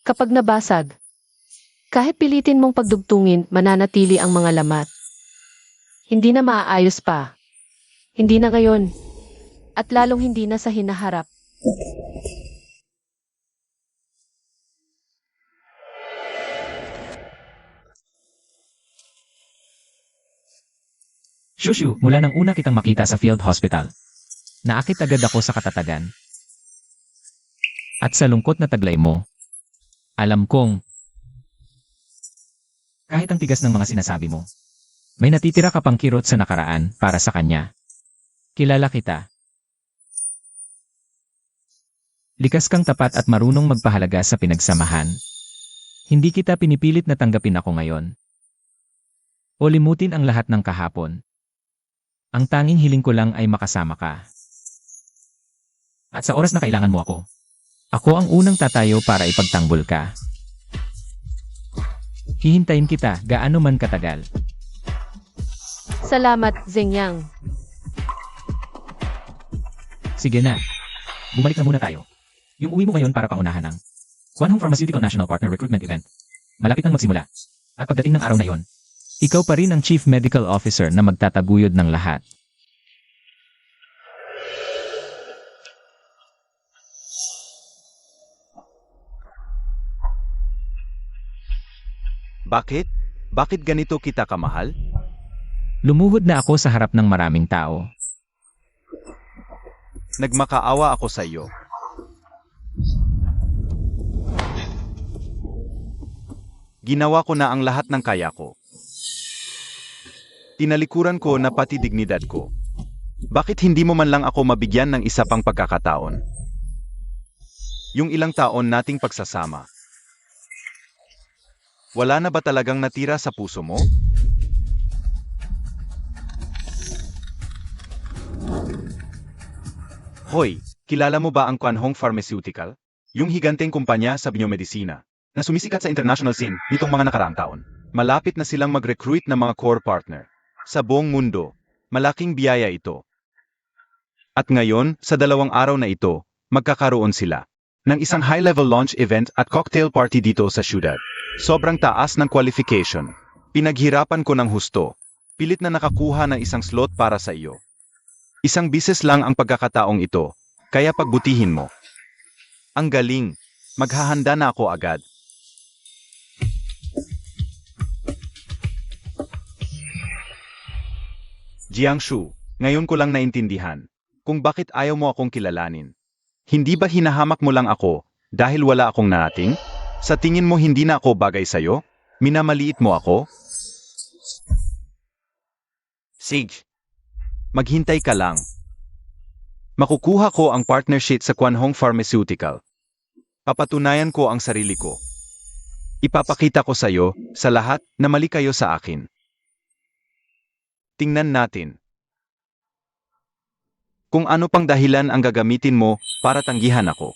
S1: Kapag nabasag, kahit pilitin mong pagdugtungin, mananatili ang mga lamat. Hindi na maaayos pa. Hindi na ngayon. At lalong hindi na sa hinaharap.
S5: Shushu, mula nang una kitang makita sa field hospital. Naakit agad ako sa katatagan. At sa lungkot na taglay mo, alam kong, kahit ang tigas ng mga sinasabi mo, may natitira ka pang kirot sa nakaraan para sa kanya. Kilala kita. Likas kang tapat at marunong magpahalaga sa pinagsamahan. Hindi kita pinipilit na tanggapin ako ngayon. O limutin ang lahat ng kahapon. Ang tanging hiling ko lang ay makasama ka. At sa oras na kailangan mo ako ang unang tatayo para ipagtanggol ka. Hihintayin kita gaano man katagal.
S1: Salamat, Zengyang.
S5: Sige na. Bumalik na muna tayo. Yung uwi mo ngayon para paunahan ng Quanhong Pharmaceutical National Partner Recruitment Event. Malapit nang magsimula. At pagdating ng araw na yon, ikaw pa rin ang Chief Medical Officer na magtataguyod ng lahat.
S2: Bakit? Bakit ganito kita kamahal?
S5: Lumuhod na ako sa harap ng maraming tao.
S2: Nagmakaawa ako sa iyo. Ginawa ko na ang lahat ng kaya ko. Tinalikuran ko na pati dignidad ko. Bakit hindi mo man lang ako mabigyan ng isa pang pagkakataon? Yung ilang taon nating pagsasama. Wala na ba talagang natira sa puso mo? Hoy, kilala mo ba ang Quanhong Pharmaceutical? Yung higanteng kumpanya sa biomedisina na sumisikat sa international scene nitong mga nakaraang taon. Malapit na silang mag-recruit ng mga core partner. Sa buong mundo, malaking biyaya ito. At ngayon, sa 2 araw na ito, magkakaroon sila ng isang high-level launch event at cocktail party dito sa syudad. Sobrang taas ng qualification. Pinaghirapan ko ng husto. Pilit na nakakuha ng isang slot para sa iyo. Isang bises lang ang pagkakataong ito, kaya pagbutihin mo. Ang galing. Maghahanda na ako agad. Jiangshu, ngayon ko lang naintindihan kung bakit ayaw mo akong kilalanin. Hindi ba hinahamak mo lang ako dahil wala akong narating? Sa tingin mo hindi na ako bagay sa'yo? Minamaliit mo ako? Sage, maghintay ka lang. Makukuha ko ang partnership sa Quanhong Pharmaceutical. Papatunayan ko ang sarili ko. Ipapakita ko sa'yo, sa lahat, na mali kayo sa akin. Tingnan natin kung ano pang dahilan ang gagamitin mo para tanggihan ako.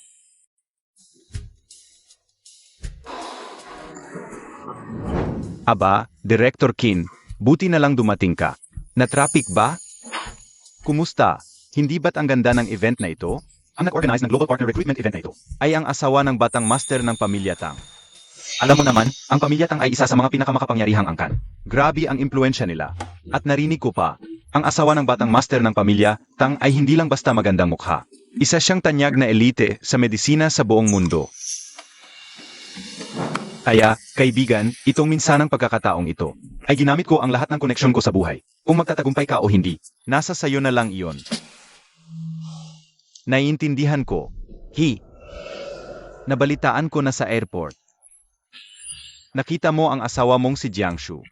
S2: Aba, Director Qin, buti na lang dumating ka. Na-traffic ba? Kumusta? Hindi ba't ang ganda ng event na ito? Ang nag-organize ng Global Partner Recruitment Event na ito ay ang asawa ng batang master ng Pamilya Tang. Alam mo naman, ang Pamilya Tang ay isa sa mga pinakamakapangyarihang angkan. Grabe ang impluensya nila. At narinig ko pa, ang asawa ng batang master ng Pamilya Tang ay hindi lang basta magandang mukha. Isa siyang tanyag na elite sa medisina sa buong mundo. Kaya, kaibigan, itong minsanang pagkakataong ito
S3: ay ginamit ko ang lahat ng koneksyon ko sa buhay. Kung magtatagumpay ka o hindi.
S2: Nasa sayo na lang iyon. Naiintindihan ko. Nabalitaan ko na sa airport. Nakita mo ang asawa mong si Jiangshu.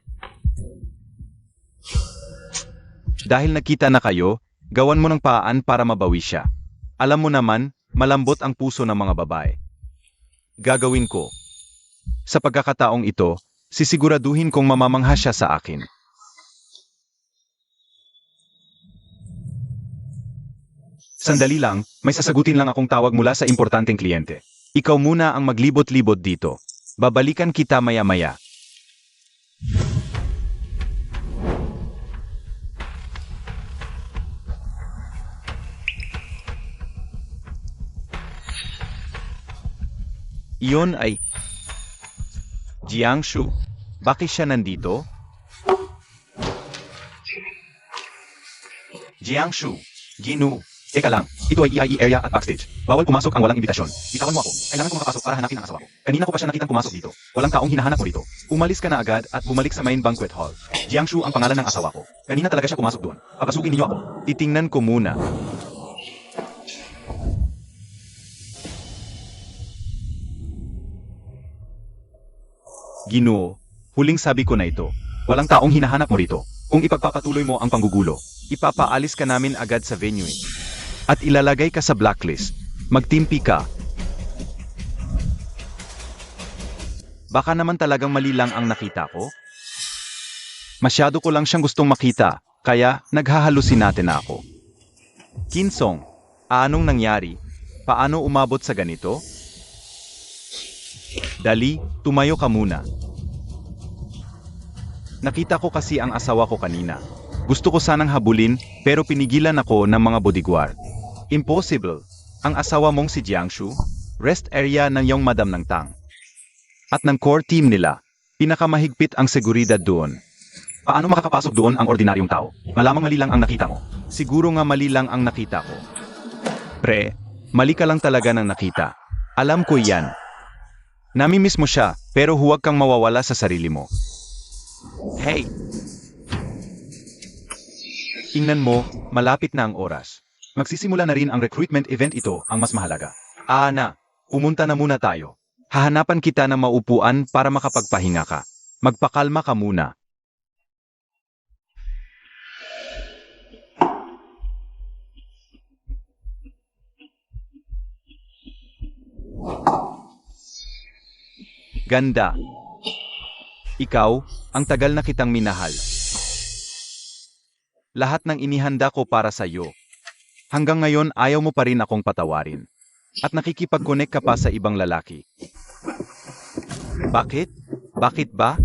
S2: Dahil nakita na kayo, gawan mo ng paraan para mabawi siya. Alam mo naman, malambot ang puso ng mga babae. Gagawin ko. Sa pagkakataong ito, sisiguraduhin kong mamamangha siya sa akin.
S3: Sandali lang, may sasagutin lang akong tawag mula sa importanteng kliyente.
S2: Ikaw muna ang maglibot-libot dito. Babalikan kita maya-maya. Iyon ay... Jiangshu, bakit siya nandito?
S3: Jiangshu, Ginu, teka lang, ito ay EIE area at backstage. Bawal pumasok ang walang imbitasyon. Bitawan mo ako, kailangan ko makapasok para hanapin ang asawa ko. Kanina ko pa siya nakitang pumasok dito. Walang taong hinahanap mo dito.
S2: Umalis ka na agad at bumalik sa main banquet hall.
S3: Jiangshu ang pangalan ng asawa ko. Kanina talaga siya pumasok doon. Papasukin ninyo ako.
S2: Titingnan ko muna. Ginoo, huling sabi ko na ito.
S3: Walang taong hinahanap mo rito. Kung ipagpapatuloy mo ang panggugulo,
S2: Ipapaalis ka namin agad sa venue. At ilalagay ka sa blacklist. Magtimpi ka. Baka naman talagang mali lang ang nakita ko? Masyado ko lang siyang gustong makita, kaya naghahalusinate na ako. Kinsong, anong nangyari? Paano umabot sa ganito? Dali, tumayo ka muna. Nakita ko kasi ang asawa ko kanina. Gusto ko sanang habulin, pero pinigilan ako ng mga bodyguard. Impossible. Ang asawa mong si Jiangshu, rest area ng iyong madam ng Tang. At ng core team nila, pinakamahigpit ang seguridad doon.
S3: paano makakapasok doon ang ordinaryong tao? Malamang mali lang ang nakita mo.
S2: Siguro nga mali lang ang nakita ko. Pre, mali ka lang talaga ng nakita. Alam ko yan. Namimiss mo siya, pero huwag kang mawawala sa sarili mo. Hey! Tingnan mo, malapit na ang oras.
S3: Magsisimula na rin ang recruitment event, ito ang mas mahalaga.
S2: Ana, pumunta na muna tayo. Hahanapan kita ng maupuan para makapagpahinga ka. Magpakalma ka muna. Ganda. Ikaw, ang tagal na kitang minahal. Lahat ng inihanda ko para sa iyo. Hanggang ngayon ayaw mo pa rin akong patawarin. At nakikipag-connect ka pa sa ibang lalaki. Bakit? Bakit ba?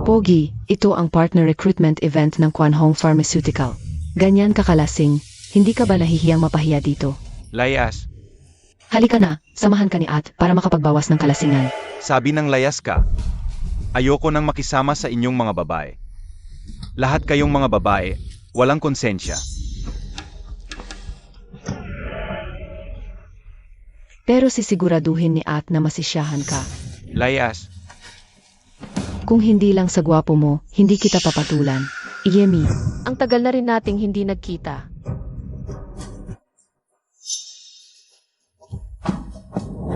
S4: Pogi, ito ang partner recruitment event ng Quan Hong Pharmaceutical. Ganyan kakalasing, hindi ka ba nahihiyang mapahiya dito?
S2: Layas.
S4: Halika na, samahan ka ni At para makapagbawas ng kalasingan.
S2: Sabi ng layas ka. Ayoko nang makisama sa inyong mga babae. Lahat kayong mga babae, walang konsensya.
S4: Pero sisiguraduhin ni At na masisyahan ka.
S2: Layas.
S4: Kung hindi lang sa gwapo mo, hindi kita papatulan. Iyemi,
S1: Ang tagal na rin nating hindi nagkita.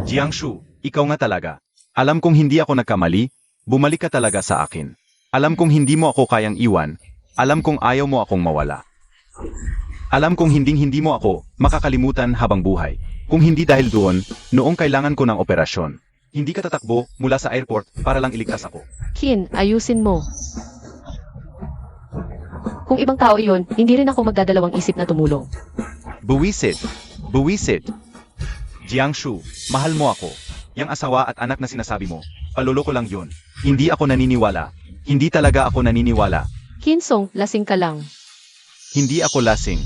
S3: Jiangshu, ikaw nga talaga. Alam kong hindi ako nagkamali, bumalik ka talaga sa akin. Alam kong hindi mo ako kayang iwan, alam kong ayaw mo akong mawala. Alam kong hindi mo ako makakalimutan habang buhay. Kung hindi dahil doon, noong kailangan ko ng operasyon. Hindi ka tatakbo mula sa airport para lang iligtas ako.
S1: Kin, ayusin mo. Kung ibang tao iyon, hindi rin ako magdadalawang isip na tumulong.
S2: Buwisit. Buwisit.
S3: Jiangshu, mahal mo ako. Yang asawa at anak na sinasabi mo, paloloko lang yun. Hindi ako naniniwala. Hindi talaga ako naniniwala.
S1: Kinsong, lasing ka lang.
S2: Hindi ako lasing.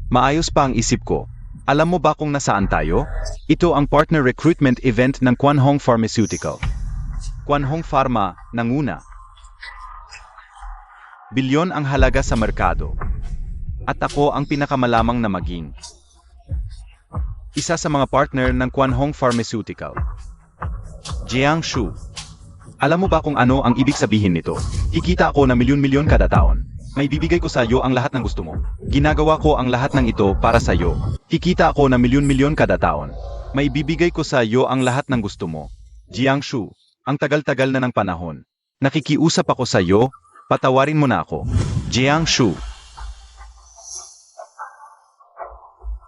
S2: Maayos pa ang isip ko. Alam mo ba kung nasaan tayo? Ito ang partner recruitment event ng Kwan Hong Pharmaceutical. Kwan Hong Pharma, nanguna. Bilyon ang halaga sa merkado. At ako ang pinakamalamang na maging isa sa mga partner ng Kwan Hong Pharmaceutical. Jiangshu. Alam mo ba kung ano ang ibig sabihin nito? Kikita ako na milyon-milyon kada taon. May bibigay ko sa iyo ang lahat ng gusto mo. Ginagawa ko ang lahat ng ito para sa iyo. Kikita ako na milyon-milyon kada taon. May bibigay ko sa iyo ang lahat ng gusto mo. Jiangshu, ang tagal-tagal na ng panahon. Nakikiusap ako sa iyo, patawarin mo na ako. Jiangshu.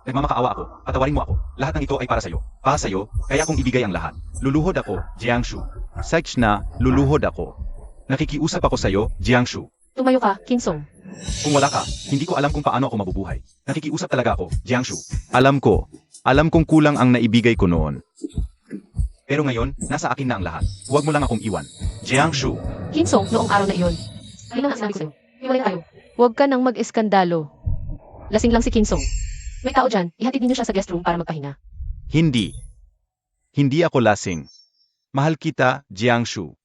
S2: Nagmamakaawa ako, patawarin mo ako. Lahat ng ito ay para sa iyo. Para sa iyo, kaya kong ibigay ang lahat. Luluhod ako, Jiangshu. Sikh na, luluhod ako. Nakikiusap ako sa iyo, Jiangshu.
S1: Tumayo ka, Kinsong.
S2: Kung wala ka, hindi ko alam kung paano ako mabubuhay. Nakikiusap talaga ako, Jiangshu. Alam ko. Alam kong kulang ang naibigay ko noon. Pero ngayon, nasa akin na ang lahat. Huwag mo lang akong iwan. Jiangshu.
S1: Kinsong, noong araw na iyon. Ano ang sinabi ko sa'yo? Hiwalay na tayo. Huwag ka nang mag-eskandalo. Lasing lang si Kinsong. May tao dyan, ihatid niyo siya sa guest room para magpahinga.
S2: Hindi. Hindi ako lasing. Mahal kita, Jiangshu.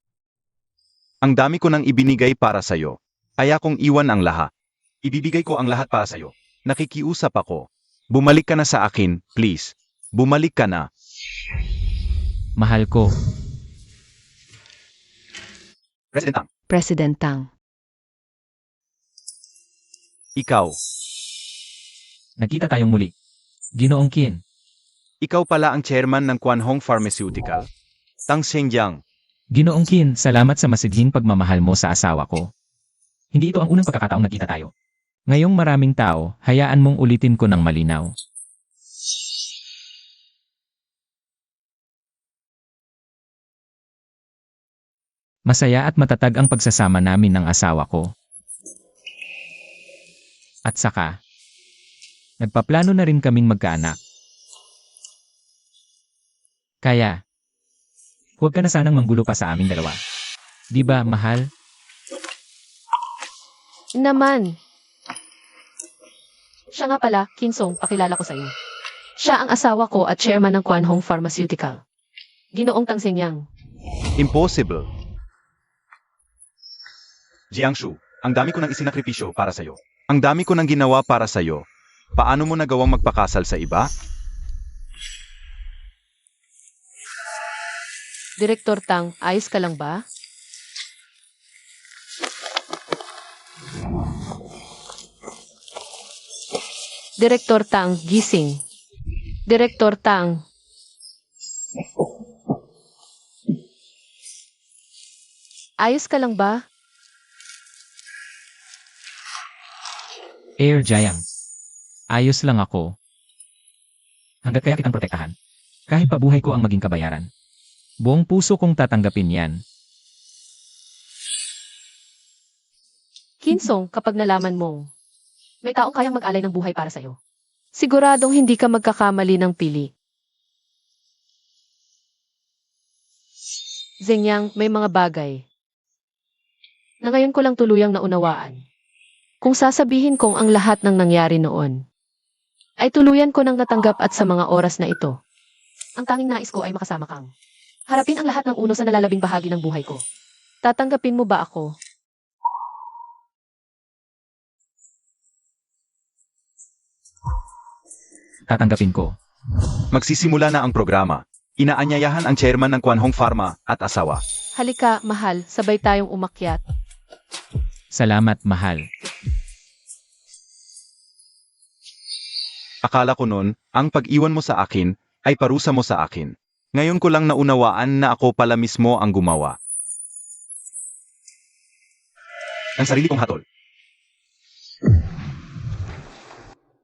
S2: Ang dami ko nang ibinigay para sa'yo. Kaya kong iwan ang lahat. Ibibigay ko ang lahat para sa'yo. Nakikiusap ako. Bumalik ka na sa akin, please. Bumalik ka na.
S5: Mahal ko.
S2: President Tang,
S4: President Tang.
S2: ikaw.
S5: Nagkita tayong muli. Ginoong Qin.
S2: Ikaw pala ang chairman ng Kwan Hong Pharmaceutical. Tang Xinjiang.
S5: Ginoong Qin, salamat sa masidhing pagmamahal mo sa asawa ko. Hindi ito ang unang pagkakataong nagkita tayo. Ngayong maraming tao, hayaan mong ulitin ko ng malinaw. Masaya at matatag ang pagsasama namin ng asawa ko. At saka, nagpaplano na rin kaming magkaanak. Kaya, huwag ka na sanang manggulo pa sa aming dalawa. Di ba, mahal?
S1: Naman. Siya nga pala, Kinsong, pakilala ko sa iyo. Siya ang asawa ko at chairman ng Kwan Hong Pharmaceutical. Ginoong Tang Xinjiang.
S2: Impossible. Jiangshu, ang dami ko nang isinakripisyo para sa'yo. Ang dami ko nang ginawa para sa'yo. Paano mo nagawang magpakasal sa iba?
S1: Direktor Tang, ayos ka lang ba? Direktor Tang, gising. Direktor Tang. Ayos ka lang ba?
S5: Air Jayang. Ayos lang ako. Hanggat kaya kitang protektahan. Kahit pabuhay ko ang maging kabayaran. Buong puso kong tatanggapin yan.
S1: Kinsong, kapag nalaman mong may taong kayang mag-alay ng buhay para sa'yo, siguradong hindi ka magkakamali ng pili. Zengyang, may mga bagay na ngayon ko lang tuluyang naunawaan. Kung sasabihin kong ang lahat ng nangyari noon ay tuluyan ko nang natanggap at sa mga oras na ito, ang tanging nais ko ay makasama kang harapin ang lahat ng uno sa nalalabing bahagi ng buhay ko. Tatanggapin mo ba ako?
S5: Tatanggapin ko.
S2: Magsisimula na ang programa. Inaanyayahan ang chairman ng Kwan Hong Pharma at asawa.
S1: Halika, mahal, sabay tayong umakyat.
S5: Salamat, mahal.
S2: Akala ko noon, ang pag-iwan mo sa akin, ay parusa mo sa akin. Ngayon ko lang naunawaan na ako pala mismo ang gumawa. Ang sarili kong hatol.